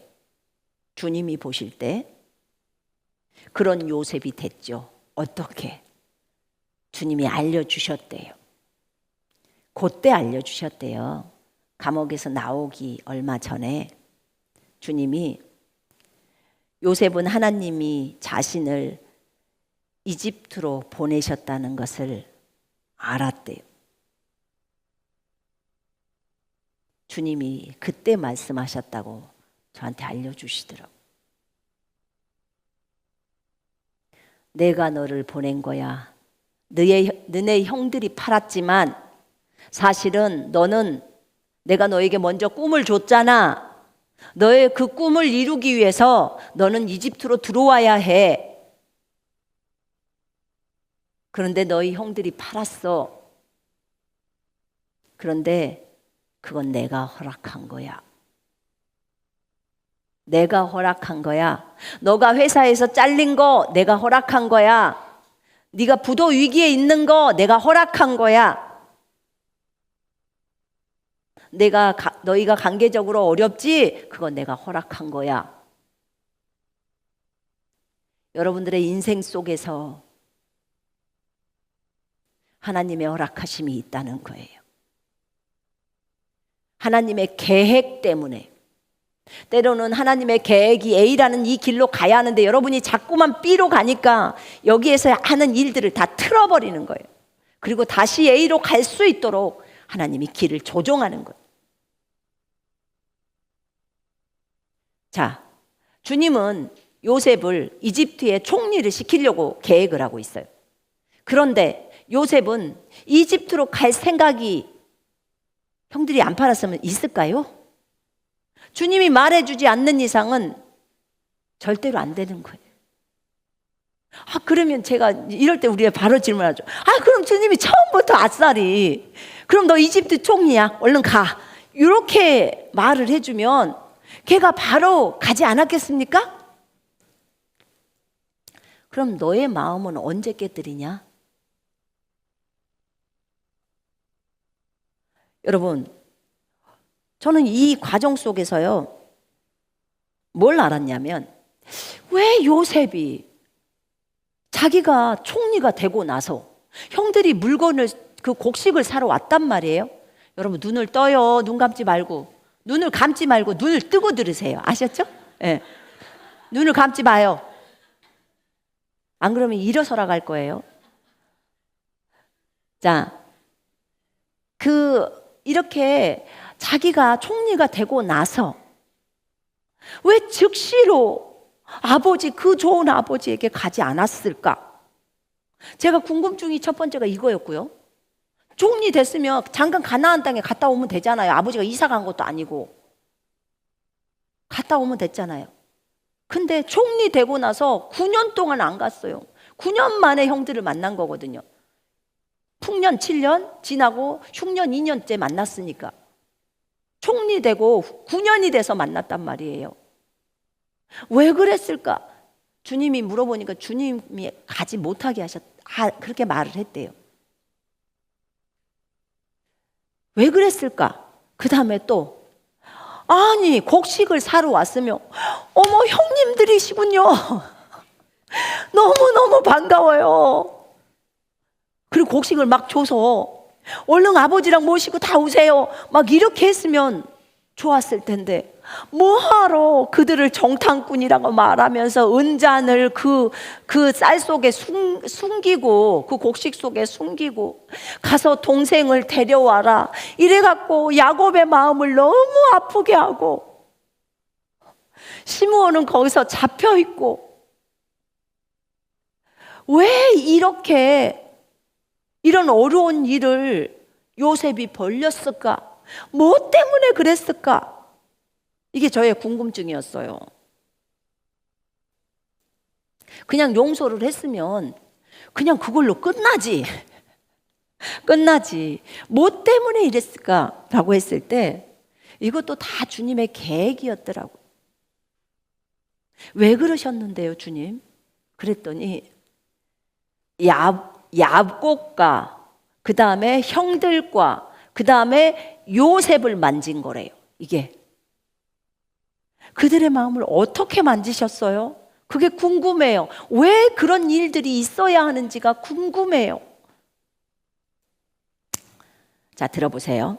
그런 요셉이 됐죠. 어떻게? 주님이 알려주셨대요. 그때 알려주셨대요. 감옥에서 나오기 얼마 전에 주님이, 요셉은 하나님이 자신을 이집트로 보내셨다는 것을 알았대요. 주님이 그때 말씀하셨다고 저한테 알려주시더라고요. 내가 너를 보낸 거야. 너네 형들이 팔았지만 사실은 너는, 내가 너에게 먼저 꿈을 줬잖아. 너의 그 꿈을 이루기 위해서 너는 이집트로 들어와야 해. 그런데 너희 형들이 팔았어. 그런데 그건 내가 허락한 거야. 내가 허락한 거야. 너가 회사에서 잘린 거 내가 허락한 거야. 네가 부도 위기에 있는 거 내가 허락한 거야. 너희가 관계적으로 어렵지? 그건 내가 허락한 거야. 여러분들의 인생 속에서 하나님의 허락하심이 있다는 거예요. 하나님의 계획 때문에. 때로는 하나님의 계획이 A라는 이 길로 가야 하는데 여러분이 자꾸만 B로 가니까 여기에서 하는 일들을 다 틀어버리는 거예요. 그리고 다시 A로 갈 수 있도록 하나님이 길을 조종하는 거예요. 자, 주님은 요셉을 이집트의 총리를 시키려고 계획을 하고 있어요. 그런데 요셉은 이집트로 갈 생각이 형들이 안 팔았으면 있을까요? 주님이 말해주지 않는 이상은 절대로 안 되는 거예요. 그러면 제가 이럴 때 우리가 바로 질문하죠. 그럼 주님이 처음부터 아싸리 그럼 너 이집트 총리야, 얼른 가, 이렇게 말을 해주면 걔가 바로 가지 않았겠습니까? 그럼 너의 마음은 언제 깨뜨리냐? 여러분, 저는 이 과정 속에서요, 뭘 알았냐면, 왜 요셉이 자기가 총리가 되고 나서 형들이 물건을, 그 곡식을 사러 왔단 말이에요. 여러분, 눈을 떠요. 눈 감지 말고. 눈을 감지 말고 눈을 뜨고 들으세요. 아셨죠? 네. 눈을 감지 마요. 안 그러면 일어서라 갈 거예요. 자, 이렇게 자기가 총리가 되고 나서 왜 즉시로 그 좋은 아버지에게 가지 않았을까? 제가 궁금증이 첫 번째가 이거였고요. 총리 됐으면 잠깐 가나안 땅에 갔다 오면 되잖아요. 아버지가 이사 간 것도 아니고. 갔다 오면 됐잖아요. 근데 총리 되고 나서 9년 동안 안 갔어요. 9년 만에 형들을 만난 거거든요. 풍년 7년 지나고 흉년 2년째 만났으니까. 총리 되고 9년이 돼서 만났단 말이에요. 왜 그랬을까? 주님이 물어보니까 주님이 가지 못하게 그렇게 말을 했대요. 왜 그랬을까? 그 다음에 또 곡식을 사러 왔으면 어머, 형님들이시군요. 너무너무 반가워요. 그리고 곡식을 막 줘서 얼른 아버지랑 모시고 다 오세요, 막 이렇게 했으면 좋았을 텐데, 뭐하러 그들을 정탐꾼이라고 말하면서 은잔을 그 쌀 속에 숨기고, 그 곡식 속에 숨기고 가서 동생을 데려와라 이래갖고 야곱의 마음을 너무 아프게 하고, 시므온은 거기서 잡혀있고. 왜 이런 어려운 일을 요셉이 벌렸을까? 뭐 때문에 그랬을까? 이게 저의 궁금증이었어요. 그냥 용서를 했으면 그냥 그걸로 끝나지. 뭐 때문에 이랬을까라고 했을 때 이것도 다 주님의 계획이었더라고요. 왜 그러셨는데요, 주님? 그랬더니 야곱과 그 다음에 형들과 그 다음에 요셉을 만진 거래요. 이게 그들의 마음을 어떻게 만지셨어요? 그게 궁금해요. 왜 그런 일들이 있어야 하는지가 궁금해요. 자, 들어보세요.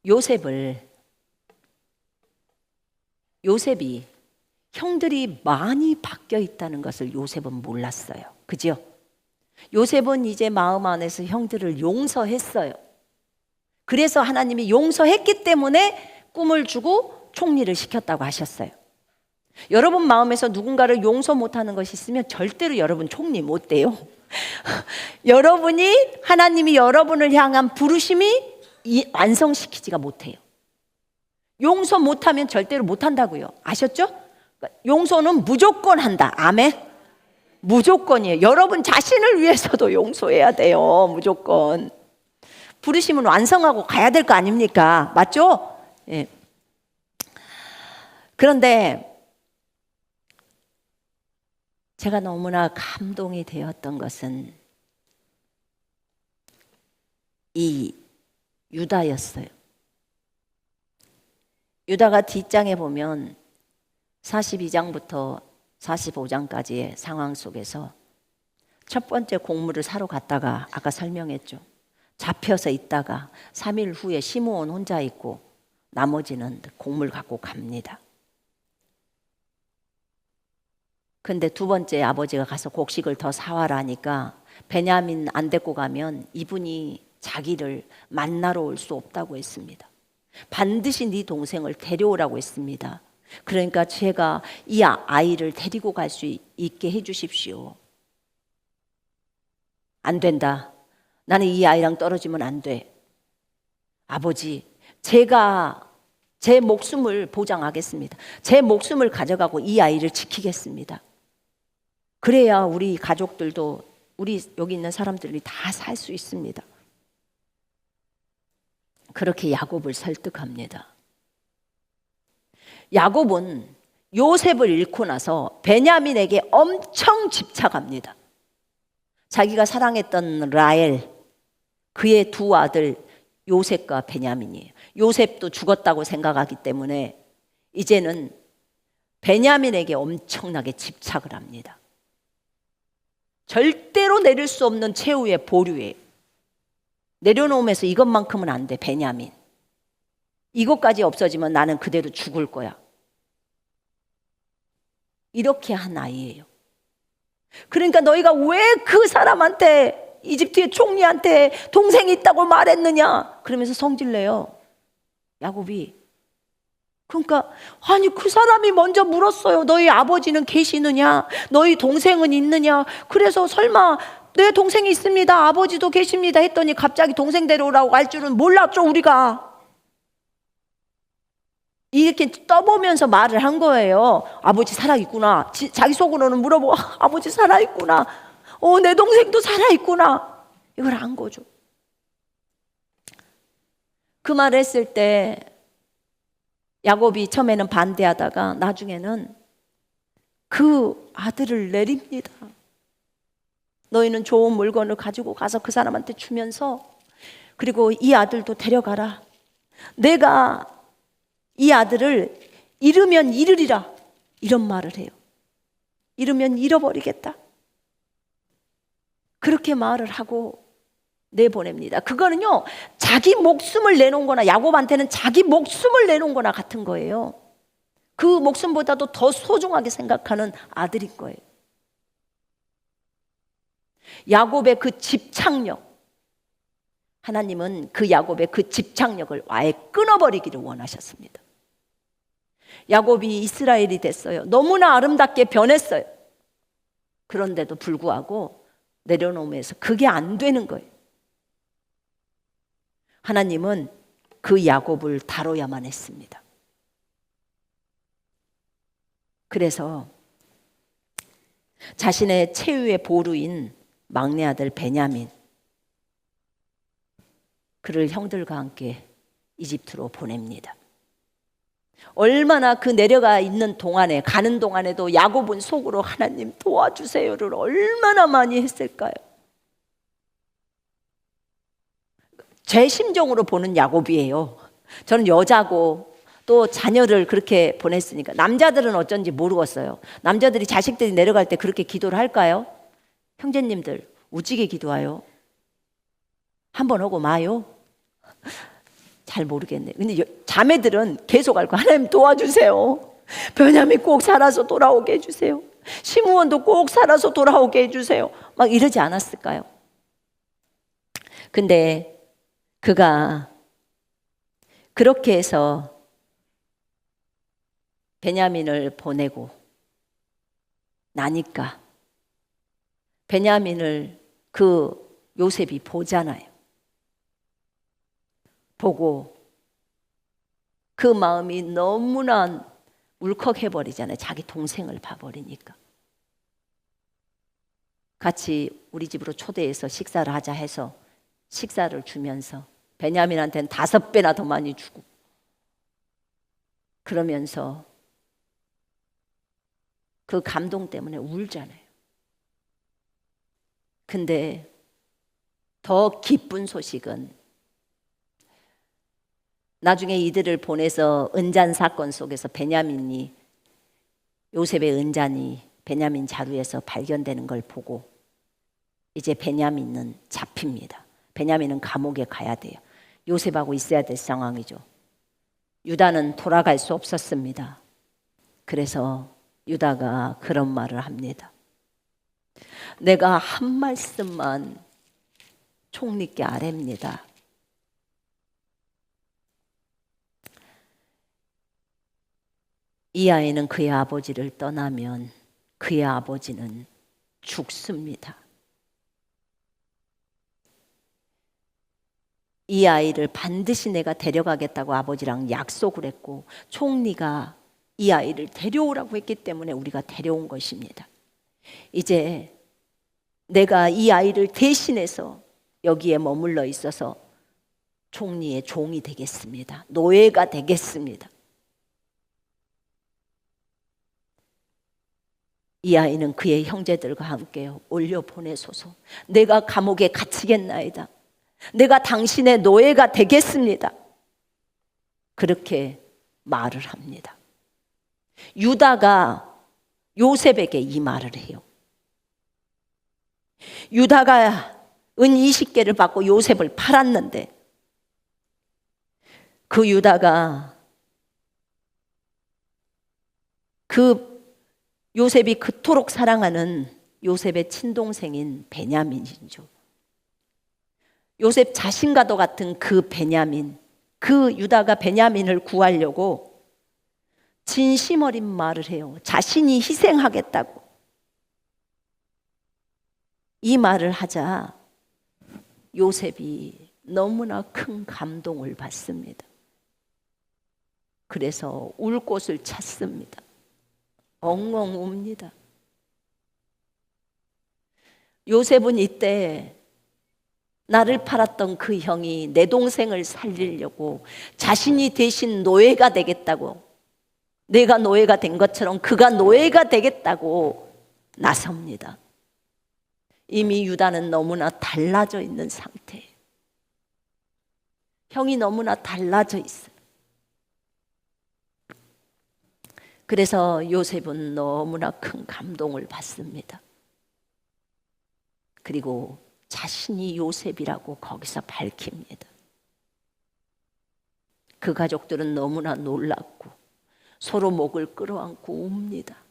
요셉이 형들이 많이 바뀌어 있다는 것을 요셉은 몰랐어요. 그죠? 요셉은 이제 마음 안에서 형들을 용서했어요. 그래서 하나님이 용서했기 때문에 꿈을 주고 총리를 시켰다고 하셨어요. 여러분 마음에서 누군가를 용서 못하는 것이 있으면 절대로 여러분 총리 못 돼요. 하나님이 여러분을 향한 부르심이 완성시키지가 못해요. 용서 못하면 절대로 못한다고요. 아셨죠? 용서는 무조건 한다. 아멘. 무조건이에요. 여러분 자신을 위해서도 용서해야 돼요. 무조건. 부르심은 완성하고 가야 될 거 아닙니까? 맞죠? 예. 그런데 제가 너무나 감동이 되었던 것은 이 유다였어요. 유다가 뒷장에 보면 42장부터 45장까지의 상황 속에서 첫 번째 곡물을 사러 갔다가 아까 설명했죠. 잡혀서 있다가 3일 후에 시므온 혼자 있고 나머지는 곡물 갖고 갑니다. 근데 두 번째 아버지가 가서 곡식을 더 사와라 하니까 베냐민 안 데리고 가면 이분이 자기를 만나러 올 수 없다고 했습니다. 반드시 네 동생을 데려오라고 했습니다. 그러니까 제가 이 아이를 데리고 갈 수 있게 해주십시오. 안 된다. 나는 이 아이랑 떨어지면 안 돼. 아버지, 제가 제 목숨을 보장하겠습니다. 제 목숨을 가져가고 이 아이를 지키겠습니다. 그래야 우리 가족들도, 우리 여기 있는 사람들이 다 살 수 있습니다. 그렇게 야곱을 설득합니다. 야곱은 요셉을 잃고 나서 베냐민에게 엄청 집착합니다. 자기가 사랑했던 라헬, 그의 두 아들 요셉과 베냐민이에요. 요셉도 죽었다고 생각하기 때문에 이제는 베냐민에게 엄청나게 집착을 합니다. 절대로 내릴 수 없는 최후의 보류예요. 내려놓으면서 이것만큼은 안 돼, 베냐민. 이것까지 없어지면 나는 그대로 죽을 거야. 이렇게 한 아이예요. 그러니까 너희가 왜 그 사람한테, 이집트의 총리한테 동생이 있다고 말했느냐? 그러면서 성질내요, 야곱이. 그러니까 아니 그 사람이 먼저 물었어요. 너희 아버지는 계시느냐? 너희 동생은 있느냐? 그래서 설마 내 동생이 있습니다, 아버지도 계십니다 했더니 갑자기 동생 데려오라고 할 줄은 몰랐죠, 우리가. 이렇게 떠보면서 말을 한 거예요. 아버지 살아있구나. 자기 속으로는 물어보고 아버지 살아있구나. 내 동생도 살아있구나. 이걸 한 거죠. 그 말을 했을 때 야곱이 처음에는 반대하다가 나중에는 그 아들을 내립니다. 너희는 좋은 물건을 가지고 가서 그 사람한테 주면서, 그리고 이 아들도 데려가라. 내가 이 아들을 잃으면 잃으리라, 이런 말을 해요. 잃으면 잃어버리겠다, 그렇게 말을 하고 내보냅니다. 그거는요, 자기 목숨을 내놓은 거나, 야곱한테는 자기 목숨을 내놓은 거나 같은 거예요. 그 목숨보다도 더 소중하게 생각하는 아들인 거예요. 야곱의 그 집착력, 하나님은 그 야곱의 그 집착력을 아예 끊어버리기를 원하셨습니다. 야곱이 이스라엘이 됐어요. 너무나 아름답게 변했어요. 그런데도 불구하고 내려놓으면서 그게 안 되는 거예요. 하나님은 그 야곱을 다뤄야만 했습니다. 그래서 자신의 최후의 보루인 막내 아들 베냐민, 그를 형들과 함께 이집트로 보냅니다. 얼마나 그 내려가 있는 동안에, 가는 동안에도 야곱은 속으로 하나님 도와주세요를 얼마나 많이 했을까요? 제 심정으로 보는 야곱이에요. 저는 여자고 또 자녀를 그렇게 보냈으니까. 남자들은 어쩐지 모르겠어요. 남자들이 자식들이 내려갈 때 그렇게 기도를 할까요? 형제님들 우찌게 기도해요. 한번 하고 마요. 잘 모르겠네. 근데 자매들은 계속 할 거. 하나님 도와주세요. 베냐민 꼭 살아서 돌아오게 해주세요. 시므온도 꼭 살아서 돌아오게 해주세요. 막 이러지 않았을까요? 근데 그가 그렇게 해서 베냐민을 보내고 나니까 베냐민을 그 요셉이 보잖아요. 보고 그 마음이 너무나 울컥해버리잖아요. 자기 동생을 봐버리니까. 같이 우리 집으로 초대해서 식사를 하자 해서 식사를 주면서 베냐민한테는 5배나 더 많이 주고, 그러면서 그 감동 때문에 울잖아요. 근데 더 기쁜 소식은 나중에 이들을 보내서 은잔 사건 속에서 베냐민이, 요셉의 은잔이 베냐민 자루에서 발견되는 걸 보고 이제 베냐민은 잡힙니다. 베냐민은 감옥에 가야 돼요. 요셉하고 있어야 될 상황이죠. 유다는 돌아갈 수 없었습니다. 그래서 유다가 그런 말을 합니다. 내가 한 말씀만 총리께 아뢰입니다. 이 아이는 그의 아버지를 떠나면 그의 아버지는 죽습니다. 이 아이를 반드시 내가 데려가겠다고 아버지랑 약속을 했고 총리가 이 아이를 데려오라고 했기 때문에 우리가 데려온 것입니다. 이제 내가 이 아이를 대신해서 여기에 머물러 있어서 총리의 종이 되겠습니다. 노예가 되겠습니다. 이 아이는 그의 형제들과 함께 올려보내소서. 내가 감옥에 갇히겠나이다. 내가 당신의 노예가 되겠습니다. 그렇게 말을 합니다. 유다가 요셉에게 이 말을 해요. 유다가 은 20개를 받고 요셉을 팔았는데 그 유다가 그 요셉이 그토록 사랑하는 요셉의 친동생인 베냐민이죠. 요셉 자신과도 같은 그 베냐민, 그 유다가 베냐민을 구하려고 진심 어린 말을 해요. 자신이 희생하겠다고. 이 말을 하자 요셉이 너무나 큰 감동을 받습니다. 그래서 울 곳을 찾습니다. 엉엉 웁니다. 요셉은 이때 나를 팔았던 그 형이 내 동생을 살리려고 자신이 대신 노예가 되겠다고, 내가 노예가 된 것처럼 그가 노예가 되겠다고 나섭니다. 이미 유다는 너무나 달라져 있는 상태예요. 형이 너무나 달라져 있어요. 그래서 요셉은 너무나 큰 감동을 받습니다. 그리고 자신이 요셉이라고 거기서 밝힙니다. 그 가족들은 너무나 놀랐고 서로 목을 끌어안고 웁니다.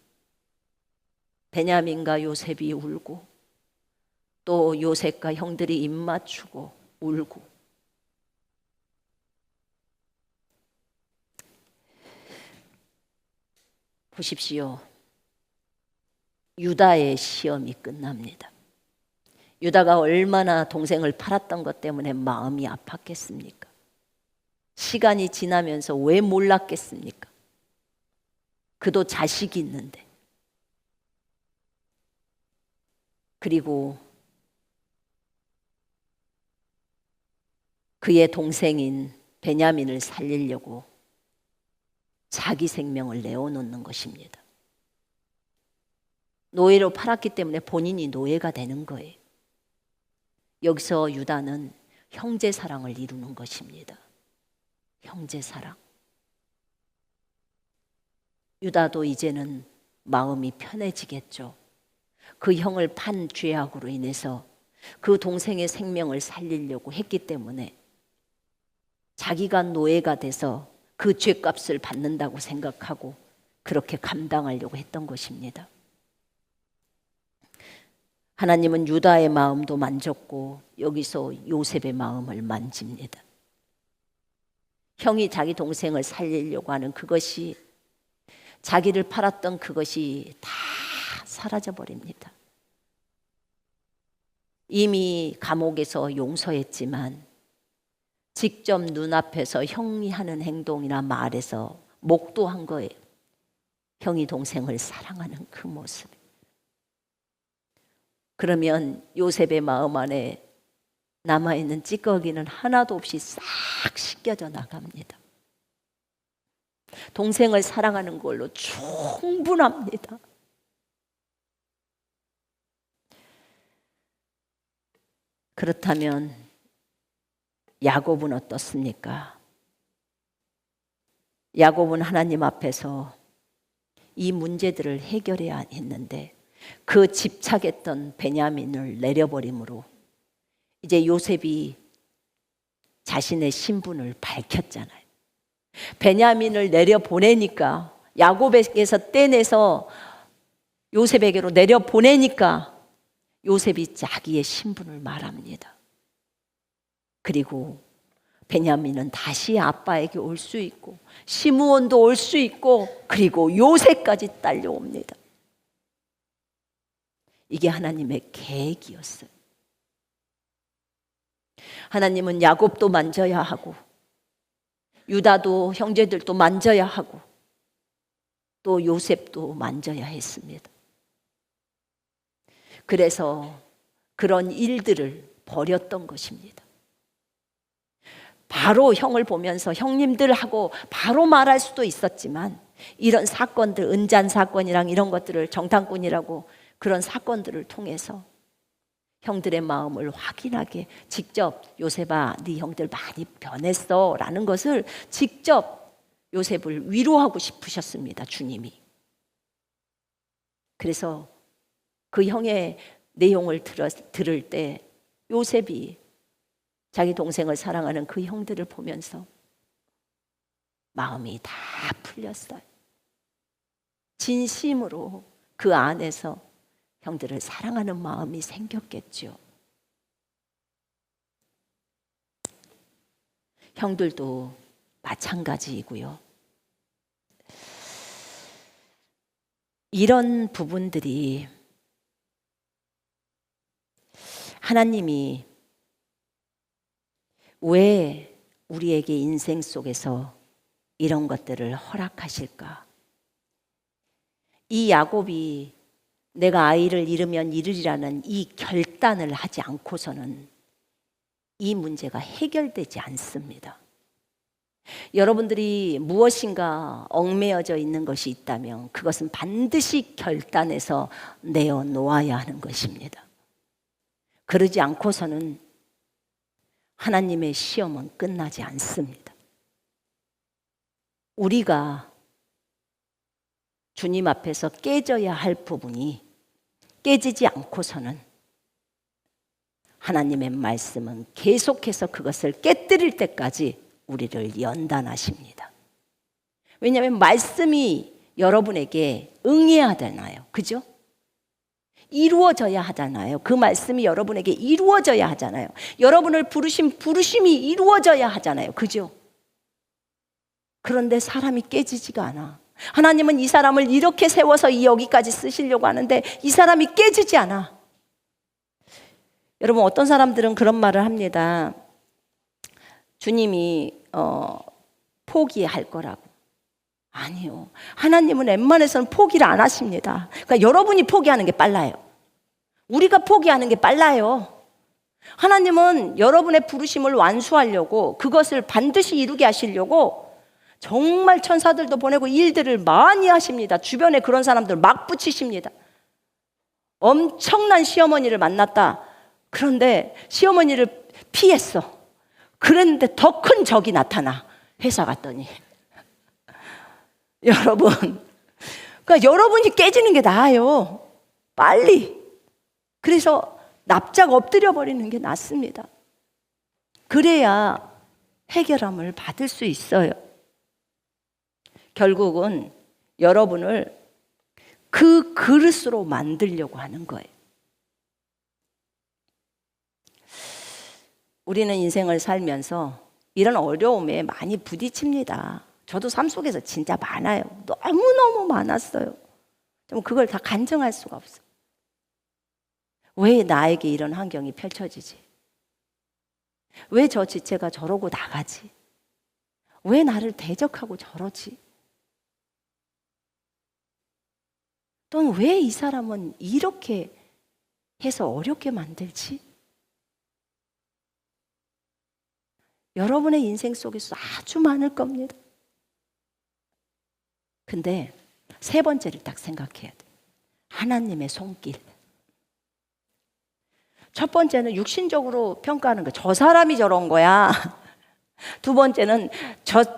베냐민과 요셉이 울고 또 요셉과 형들이 입 맞추고 울고. 보십시오. 유다의 시험이 끝납니다. 유다가 얼마나 동생을 팔았던 것 때문에 마음이 아팠겠습니까? 시간이 지나면서 왜 몰랐겠습니까? 그도 자식이 있는데. 그리고 그의 동생인 베냐민을 살리려고 자기 생명을 내어놓는 것입니다. 노예로 팔았기 때문에 본인이 노예가 되는 거예요. 여기서 유다는 형제 사랑을 이루는 것입니다. 형제 사랑. 유다도 이제는 마음이 편해지겠죠. 그 형을 판 죄악으로 인해서 그 동생의 생명을 살리려고 했기 때문에 자기가 노예가 돼서 그 죄값을 받는다고 생각하고 그렇게 감당하려고 했던 것입니다. 하나님은 유다의 마음도 만졌고 여기서 요셉의 마음을 만집니다. 형이 자기 동생을 살리려고 하는 그것이, 자기를 팔았던 그것이 다 사라져 버립니다. 이미 감옥에서 용서했지만 직접 눈앞에서 형이 하는 행동이나 말에서 목도한 거예요. 형이 동생을 사랑하는 그 모습. 그러면 요셉의 마음 안에 남아있는 찌꺼기는 하나도 없이 싹 씻겨져 나갑니다. 동생을 사랑하는 걸로 충분합니다. 그렇다면 야곱은 어떻습니까? 야곱은 하나님 앞에서 이 문제들을 해결해야 했는데 그 집착했던 베냐민을 내려버림으로 이제 요셉이 자신의 신분을 밝혔잖아요. 베냐민을 내려보내니까, 야곱에게서 떼내서 요셉에게로 내려보내니까 요셉이 자기의 신분을 말합니다. 그리고 베냐민은 다시 아빠에게 올 수 있고 시므온도 올 수 있고 그리고 요셉까지 딸려옵니다. 이게 하나님의 계획이었어요. 하나님은 야곱도 만져야 하고 유다도 형제들도 만져야 하고 또 요셉도 만져야 했습니다. 그래서 그런 일들을 벌였던 것입니다. 바로 형을 보면서 형님들하고 바로 말할 수도 있었지만 이런 사건들, 은잔 사건이랑 이런 것들을 정탐꾼이라고 그런 사건들을 통해서 형들의 마음을 확인하게 직접 요셉아 네 형들 많이 변했어 라는 것을 직접 요셉을 위로하고 싶으셨습니다. 주님이. 그래서 그 형의 내용을 들을 때 요셉이 자기 동생을 사랑하는 그 형들을 보면서 마음이 다 풀렸어요. 진심으로 그 안에서 형들을 사랑하는 마음이 생겼겠죠. 형들도 마찬가지이고요. 이런 부분들이 하나님이 왜 우리에게 인생 속에서 이런 것들을 허락하실까? 이 야곱이 내가 아이를 잃으면 잃으리라는 이 결단을 하지 않고서는 이 문제가 해결되지 않습니다. 여러분들이 무엇인가 얽매여져 있는 것이 있다면 그것은 반드시 결단해서 내어놓아야 하는 것입니다. 그러지 않고서는 하나님의 시험은 끝나지 않습니다. 우리가 주님 앞에서 깨져야 할 부분이 깨지지 않고서는 하나님의 말씀은 계속해서 그것을 깨뜨릴 때까지 우리를 연단하십니다. 왜냐하면 말씀이 여러분에게 응해야 되나요? 그죠? 이루어져야 하잖아요. 그 말씀이 여러분에게 이루어져야 하잖아요. 여러분을 부르신 부르심이 이루어져야 하잖아요. 그죠? 그런데 사람이 깨지지가 않아. 하나님은 이 사람을 이렇게 세워서 여기까지 쓰시려고 하는데 이 사람이 깨지지 않아. 여러분 어떤 사람들은 그런 말을 합니다. 주님이 포기할 거라고. 아니요. 하나님은 웬만해서는 포기를 안 하십니다. 그러니까 여러분이 포기하는 게 빨라요. 우리가 포기하는 게 빨라요. 하나님은 여러분의 부르심을 완수하려고 그것을 반드시 이루게 하시려고 정말 천사들도 보내고 일들을 많이 하십니다. 주변에 그런 사람들 막 붙이십니다. 엄청난 시어머니를 만났다. 그런데 시어머니를 피했어. 그랬는데 더 큰 적이 나타나. 회사 갔더니. 여러분, 그러니까 여러분이 깨지는 게 나아요. 빨리. 그래서 납작 엎드려 버리는 게 낫습니다. 그래야 해결함을 받을 수 있어요. 결국은 여러분을 그 그릇으로 만들려고 하는 거예요. 우리는 인생을 살면서 이런 어려움에 많이 부딪힙니다. 저도 삶 속에서 진짜 많아요. 너무너무 많았어요. 좀 그걸 다 간증할 수가 없어요. 왜 나에게 이런 환경이 펼쳐지지? 왜 저 지체가 저러고 나가지? 왜 나를 대적하고 저러지? 또는 왜 이 사람은 이렇게 해서 어렵게 만들지? 여러분의 인생 속에서 아주 많을 겁니다. 근데 세 번째를 딱 생각해야 돼. 하나님의 손길. 첫 번째는 육신적으로 평가하는 거. 저 사람이 저런 거야. 두 번째는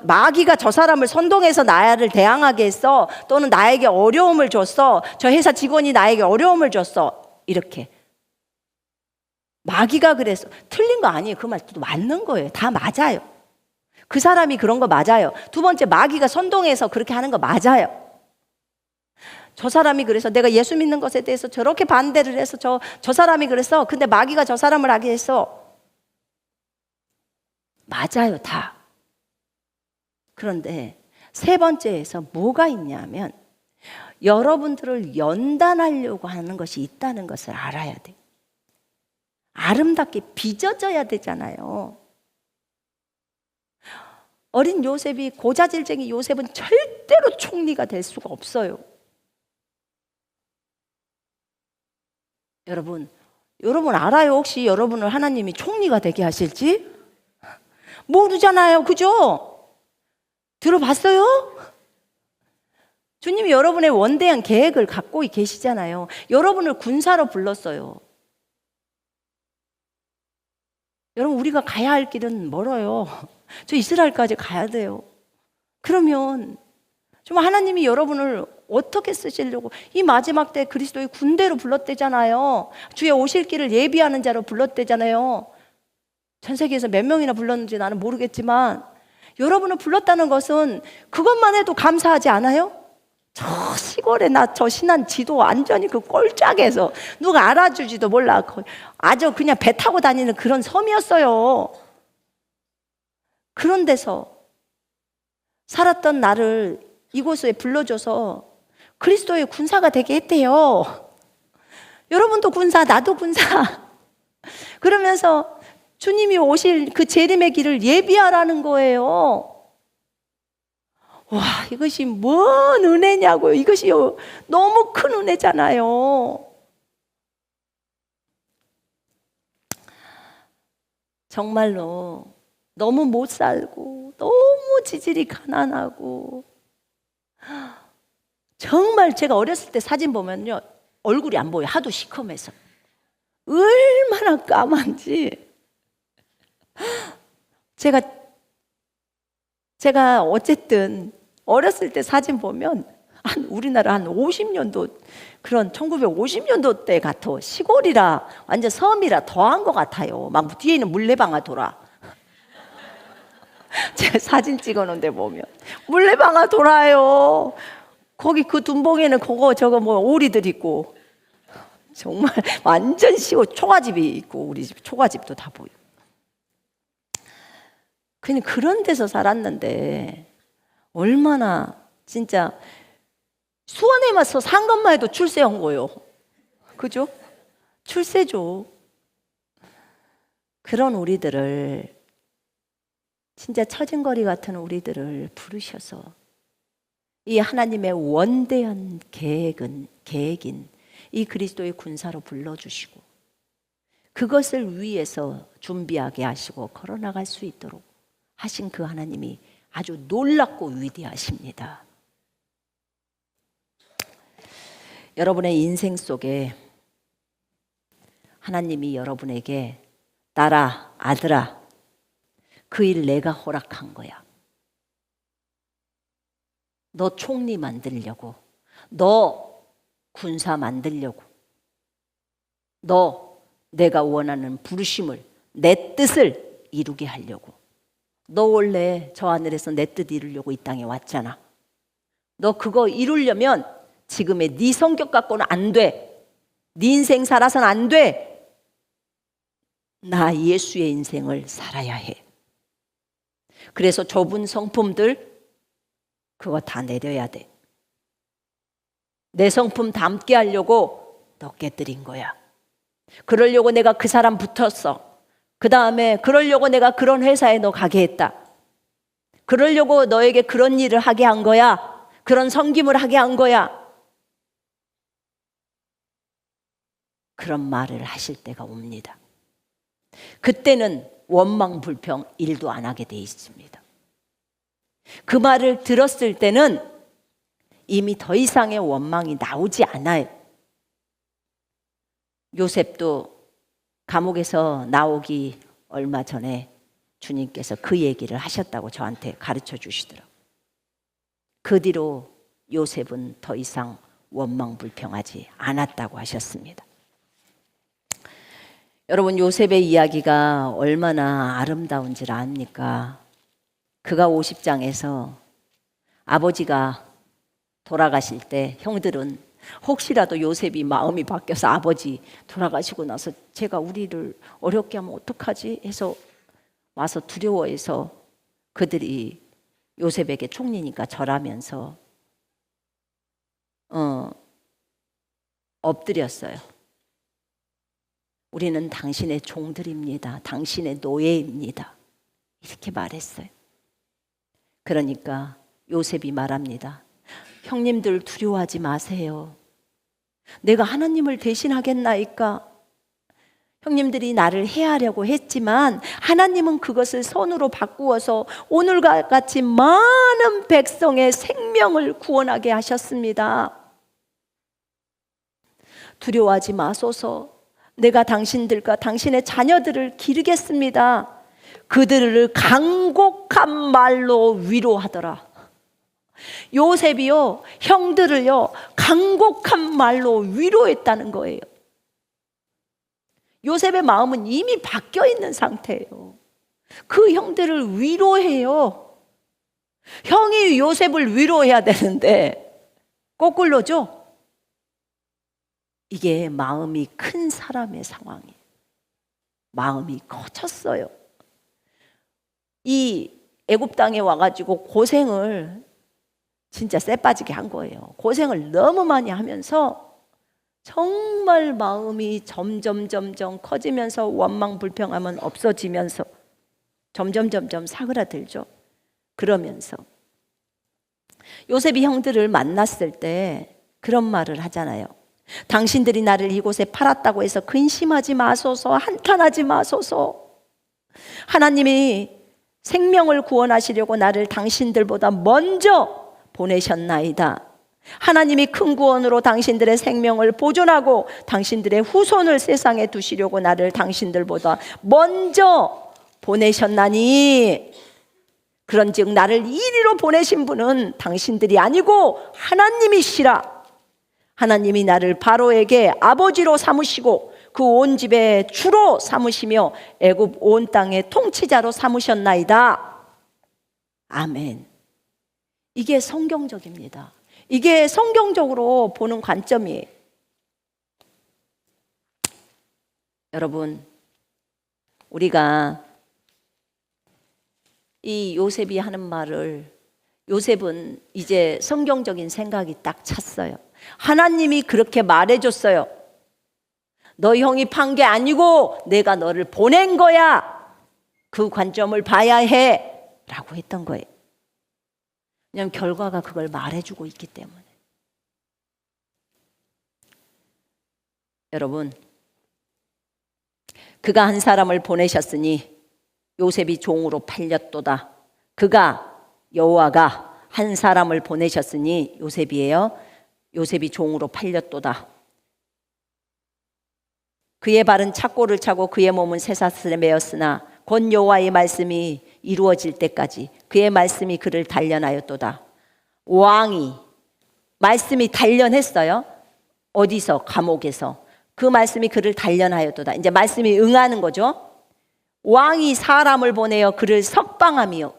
마귀가 저 사람을 선동해서 나를 대항하게 했어. 또는 나에게 어려움을 줬어. 저 회사 직원이 나에게 어려움을 줬어. 이렇게. 마귀가 그래서 틀린 거 아니에요. 그 말도 맞는 거예요. 다 맞아요. 그 사람이 그런 거 맞아요. 두 번째, 마귀가 선동해서 그렇게 하는 거 맞아요. 저 사람이 그래서 내가 예수 믿는 것에 대해서 저렇게 반대를 해서 저 사람이 그래서 근데 마귀가 저 사람을 하게 했어. 맞아요, 다. 그런데 세 번째에서 뭐가 있냐면 여러분들을 연단하려고 하는 것이 있다는 것을 알아야 돼요. 아름답게 빚어져야 되잖아요. 어린 요셉이, 고자질쟁이 요셉은 절대로 총리가 될 수가 없어요. 여러분 알아요? 혹시 여러분을 하나님이 총리가 되게 하실지? 모르잖아요. 그죠? 들어봤어요? 주님이 여러분의 원대한 계획을 갖고 계시잖아요. 여러분을 군사로 불렀어요. 여러분, 우리가 가야 할 길은 멀어요. 저 이스라엘까지 가야 돼요. 그러면 좀 하나님이 여러분을 어떻게 쓰시려고, 이 마지막 때 그리스도의 군대로 불렀대잖아요. 주의 오실 길을 예비하는 자로 불렀대잖아요. 전 세계에서 몇 명이나 불렀는지 나는 모르겠지만 여러분을 불렀다는 것은 그것만 해도 감사하지 않아요? 저 시골에 저 신안 지도 완전히 그 꼴짝에서 누가 알아주지도 몰라. 아주 그냥 배 타고 다니는 그런 섬이었어요. 그런 데서 살았던 나를 이곳에 불러줘서 그리스도의 군사가 되게 했대요. 여러분도 군사, 나도 군사. 그러면서 주님이 오실 그 재림의 길을 예비하라는 거예요. 와, 이것이 뭔 은혜냐고요. 이것이 너무 큰 은혜잖아요. 정말로 너무 못 살고 너무 지질이 가난하고, 정말 제가 어렸을 때 사진 보면요, 얼굴이 안 보여요. 하도 시커매서. 얼마나 까만지. 제가 어쨌든 어렸을 때 사진 보면 우리나라 한 50년도, 그런 1950년도 때 같아. 시골이라 완전 섬이라 더한 것 같아요. 막 뒤에는 물레방아 돌아. 제가 사진 찍어놓은 데 보면 물레방아 돌아요. 거기 그 둔봉에는 그거 저거 뭐 오리들 있고, 정말 완전 시골. 초가집이 있고, 우리 집 초가집도 다 보여. 그냥 그런 데서 살았는데 얼마나 진짜 수원에 와서 산 것만 해도 출세한 거예요. 그죠? 출세죠. 그런 우리들을, 진짜 처진거리 같은 우리들을 부르셔서 이 하나님의 원대한 계획인 이 그리스도의 군사로 불러주시고, 그것을 위해서 준비하게 하시고 걸어나갈 수 있도록 하신 그 하나님이 아주 놀랍고 위대하십니다. 여러분의 인생 속에 하나님이 여러분에게 딸아, 아들아, 그 일 내가 허락한 거야. 너 총리 만들려고, 너 군사 만들려고, 너 내가 원하는 부르심을, 내 뜻을 이루게 하려고. 너 원래 저 하늘에서 내 뜻 이루려고 이 땅에 왔잖아. 너 그거 이루려면 지금의 네 성격 갖고는 안 돼. 네 인생 살아서는 안 돼. 나 예수의 인생을 살아야 해. 그래서 좁은 성품들 그거 다 내려야 돼. 내 성품 담게 하려고 너 깨뜨린 거야. 그러려고 내가 그 사람 붙었어. 그 다음에 그러려고 내가 그런 회사에 너 가게 했다. 그러려고 너에게 그런 일을 하게 한 거야. 그런 섬김을 하게 한 거야. 그런 말을 하실 때가 옵니다. 그때는 원망 불평 일도 안 하게 돼 있습니다. 그 말을 들었을 때는 이미 더 이상의 원망이 나오지 않아요. 요셉도 감옥에서 나오기 얼마 전에 주님께서 그 얘기를 하셨다고 저한테 가르쳐 주시더라고요. 그 뒤로 요셉은 더 이상 원망불평하지 않았다고 하셨습니다. 여러분, 요셉의 이야기가 얼마나 아름다운지 압니까? 그가 50장에서 아버지가 돌아가실 때 형들은 혹시라도 요셉이 마음이 바뀌어서 아버지 돌아가시고 나서 제가 우리를 어렵게 하면 어떡하지 해서 와서 두려워해서 그들이 요셉에게 총리니까 절하면서 엎드렸어요. 우리는 당신의 종들입니다. 당신의 노예입니다. 이렇게 말했어요. 그러니까 요셉이 말합니다. 형님들 두려워하지 마세요. 내가 하나님을 대신하겠나이까? 형님들이 나를 해하려고 했지만 하나님은 그것을 선으로 바꾸어서 오늘과 같이 많은 백성의 생명을 구원하게 하셨습니다. 두려워하지 마소서. 내가 당신들과 당신의 자녀들을 기르겠습니다. 그들을 간곡한 말로 위로하더라. 요셉이요, 형들을요, 간곡한 말로 위로했다는 거예요. 요셉의 마음은 이미 바뀌어 있는 상태예요. 그 형들을 위로해요. 형이 요셉을 위로해야 되는데 거꾸로죠. 이게 마음이 큰 사람의 상황이에요. 마음이 커졌어요. 이 애굽 땅에 와가지고 고생을 진짜 쎄 빠지게 한 거예요. 고생을 너무 많이 하면서 정말 마음이 점점 커지면서 원망 불평하면 없어지면서 점점 사그라들죠. 그러면서 요셉이 형들을 만났을 때 그런 말을 하잖아요. 당신들이 나를 이곳에 팔았다고 해서 근심하지 마소서, 한탄하지 마소서. 하나님이 생명을 구원하시려고 나를 당신들보다 먼저 보내셨나이다. 하나님이 큰 구원으로 당신들의 생명을 보존하고 당신들의 후손을 세상에 두시려고 나를 당신들보다 먼저 보내셨나니, 그런즉 나를 이리로 보내신 분은 당신들이 아니고 하나님이시라. 하나님이 나를 바로에게 아버지로 삼으시고 그 온 집의 주로 삼으시며 애굽 온 땅의 통치자로 삼으셨나이다. 아멘. 이게 성경적입니다. 이게 성경적으로 보는 관점이에요. 여러분, 우리가 이 요셉이 하는 말을, 요셉은 이제 성경적인 생각이 딱 찼어요. 하나님이 그렇게 말해줬어요. 너 형이 판 게 아니고 내가 너를 보낸 거야. 그 관점을 봐야 해 라고 했던 거예요. 왜냐하면 결과가 그걸 말해주고 있기 때문에. 여러분, 그가 한 사람을 보내셨으니 요셉이 종으로 팔렸도다. 그가, 여호와가 한 사람을 보내셨으니 요셉이에요. 요셉이 종으로 팔렸도다. 그의 발은 착고를 차고 그의 몸은 쇠사슬에 매였으나 곧 여호와의 말씀이 이루어질 때까지 그의 말씀이 그를 단련하였도다. 왕이 말씀이 단련했어요. 어디서? 감옥에서. 그 말씀이 그를 단련하였도다. 이제 말씀이 응하는 거죠. 왕이 사람을 보내어 그를 석방하며,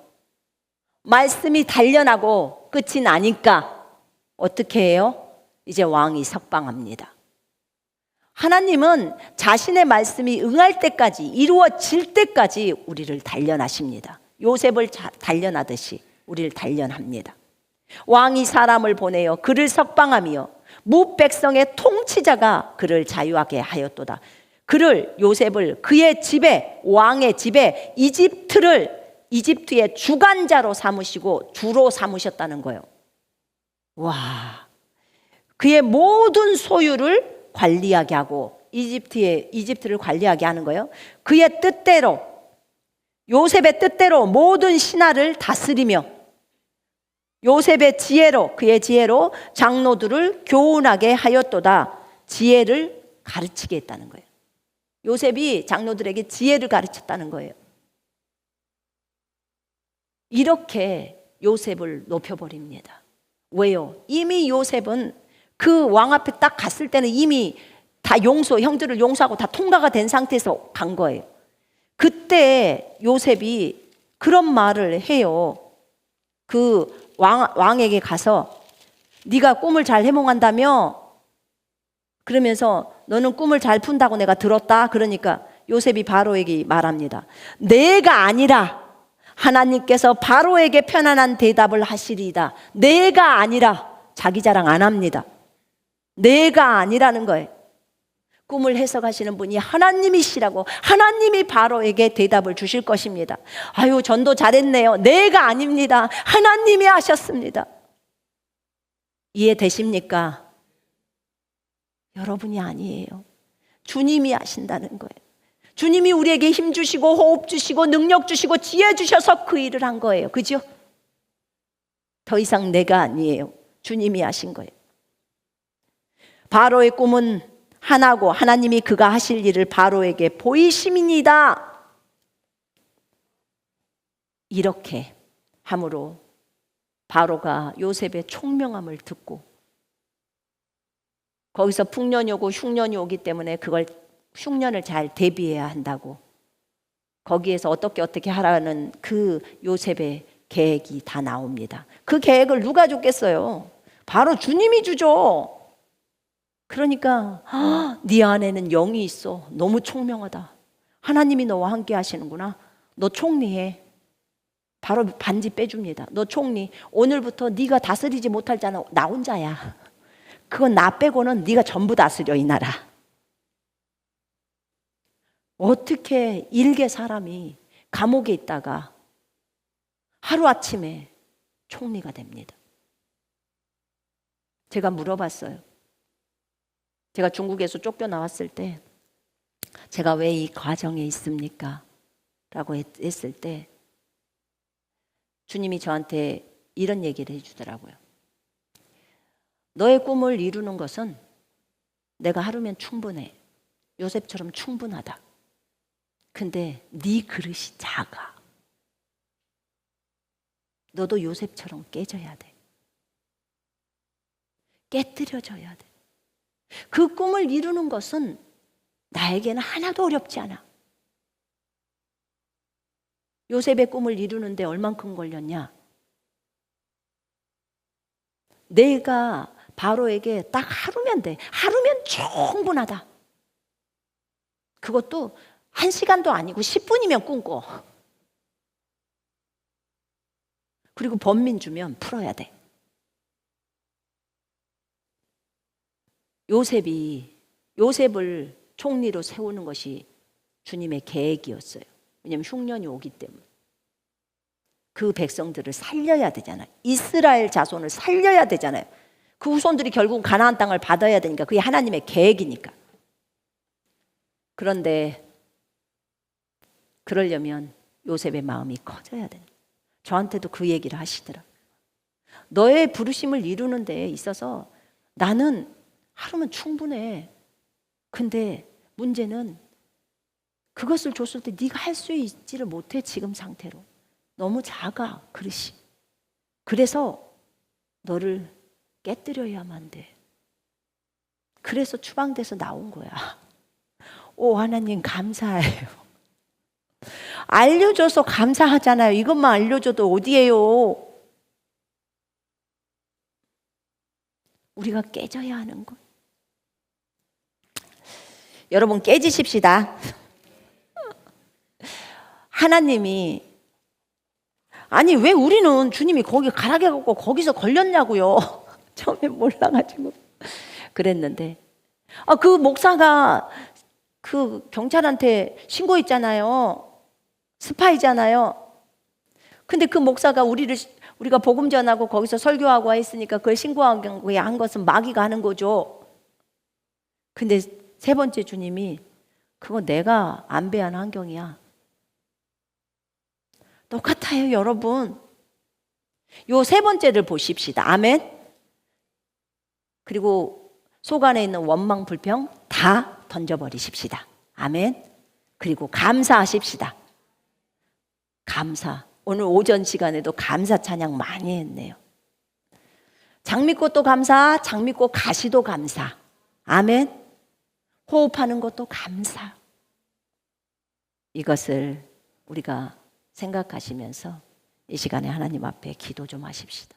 말씀이 단련하고 끝이 나니까 어떻게 해요? 이제 왕이 석방합니다. 하나님은 자신의 말씀이 응할 때까지, 이루어질 때까지 우리를 단련하십니다. 요셉을 단련하듯이 우리를 단련합니다. 왕이 사람을 보내어 그를 석방하며 무백성의 통치자가 그를 자유하게 하였도다. 그를, 요셉을 그의 집에, 왕의 집에 이집트의 주관자로 삼으시고 주로 삼으셨다는 거예요. 와, 그의 모든 소유를 관리하게 하고 이집트를 관리하게 하는 거예요. 그의 뜻대로, 요셉의 뜻대로 모든 신하를 다스리며 요셉의 지혜로, 그의 지혜로 장로들을 교훈하게 하였도다. 지혜를 가르치게 했다는 거예요. 요셉이 장로들에게 지혜를 가르쳤다는 거예요. 이렇게 요셉을 높여버립니다. 왜요? 이미 요셉은 그 왕 앞에 딱 갔을 때는 이미 다 형들을 용서하고 다 통과가 된 상태에서 간 거예요. 그때 요셉이 그런 말을 해요. 그 왕에게 가서 네가 꿈을 잘 해몽한다며? 그러면서 너는 꿈을 잘 푼다고 내가 들었다. 그러니까 요셉이 바로에게 말합니다. 내가 아니라 하나님께서 바로에게 편안한 대답을 하시리이다. 내가 아니라, 자기 자랑 안 합니다. 내가 아니라는 거예요. 꿈을 해석하시는 분이 하나님이시라고 하나님이 바로에게 대답을 주실 것입니다. 아유, 전도 잘했네요. 내가 아닙니다. 하나님이 하셨습니다. 이해되십니까? 여러분이 아니에요. 주님이 하신다는 거예요. 주님이 우리에게 힘 주시고 호흡 주시고 능력 주시고 지혜 주셔서 그 일을 한 거예요. 그죠? 더 이상 내가 아니에요. 주님이 하신 거예요. 바로의 꿈은 하나고 하나님이 그가 하실 일을 바로에게 보이심이니이다. 이렇게 함으로 바로가 요셉의 총명함을 듣고, 거기서 풍년이 오고 흉년이 오기 때문에 그걸 흉년을 잘 대비해야 한다고, 거기에서 어떻게 하라는 그 요셉의 계획이 다 나옵니다. 그 계획을 누가 줬겠어요? 바로 주님이 주죠. 그러니까 네 안에는 영이 있어. 너무 총명하다. 하나님이 너와 함께 하시는구나. 너 총리해. 바로 반지 빼줍니다. 너 총리. 오늘부터 네가 다스리지 못할 자는 나 혼자야. 그건 나 빼고는 네가 전부 다스려 이 나라. 어떻게 일개 사람이 감옥에 있다가 하루아침에 총리가 됩니다. 제가 물어봤어요. 제가 중국에서 쫓겨나왔을 때 제가 왜 이 과정에 있습니까? 라고 했을 때 주님이 저한테 이런 얘기를 해주더라고요. 너의 꿈을 이루는 것은 내가 하루면 충분해. 요셉처럼 충분하다. 근데 네 그릇이 작아. 너도 요셉처럼 깨져야 돼. 깨뜨려져야 돼. 그 꿈을 이루는 것은 나에게는 하나도 어렵지 않아. 요셉의 꿈을 이루는데 얼만큼 걸렸냐? 내가 바로에게 딱 하루면 돼. 하루면 충분하다. 그것도 1시간도 아니고 10분이면 꿈꿔. 그리고 번민 주면 풀어야 돼. 요셉을 총리로 세우는 것이 주님의 계획이었어요. 왜냐하면 흉년이 오기 때문에. 그 백성들을 살려야 되잖아요. 이스라엘 자손을 살려야 되잖아요. 그 후손들이 결국 가나안 땅을 받아야 되니까 그게 하나님의 계획이니까. 그런데 그러려면 요셉의 마음이 커져야 된다. 저한테도 그 얘기를 하시더라고요. 너의 부르심을 이루는 데에 있어서 나는 하루면 충분해. 근데 문제는 그것을 줬을 때 네가 할 수 있지를 못해. 지금 상태로 너무 작아 그릇이. 그래서 너를 깨뜨려야만 돼. 그래서 추방돼서 나온 거야. 오, 하나님 감사해요. 알려줘서 감사하잖아요. 이것만 알려줘도 어디예요? 우리가 깨져야 하는 거. 여러분 깨지십시다. 하나님이, 아니 왜 우리는 주님이 거기 가라게 갖고 거기서 걸렸냐고요. 처음에 몰라가지고 그랬는데, 그 목사가 그 경찰한테 신고했잖아요. 스파이잖아요. 근데 그 목사가 우리가 복음 전하고 거기서 설교하고 했으니까 그걸 신고한 것은 마귀가 하는 거죠. 근데 세 번째 주님이 그거 내가 안배한 환경이야. 똑같아요, 여러분. 요 세 번째를 보십시다. 아멘. 그리고 속 안에 있는 원망, 불평 다 던져버리십시다. 아멘. 그리고 감사하십시다. 감사. 오늘 오전 시간에도 감사 찬양 많이 했네요. 장미꽃도 감사, 장미꽃 가시도 감사. 아멘. 호흡하는 것도 감사. 이것을 우리가 생각하시면서 이 시간에 하나님 앞에 기도 좀 하십시다.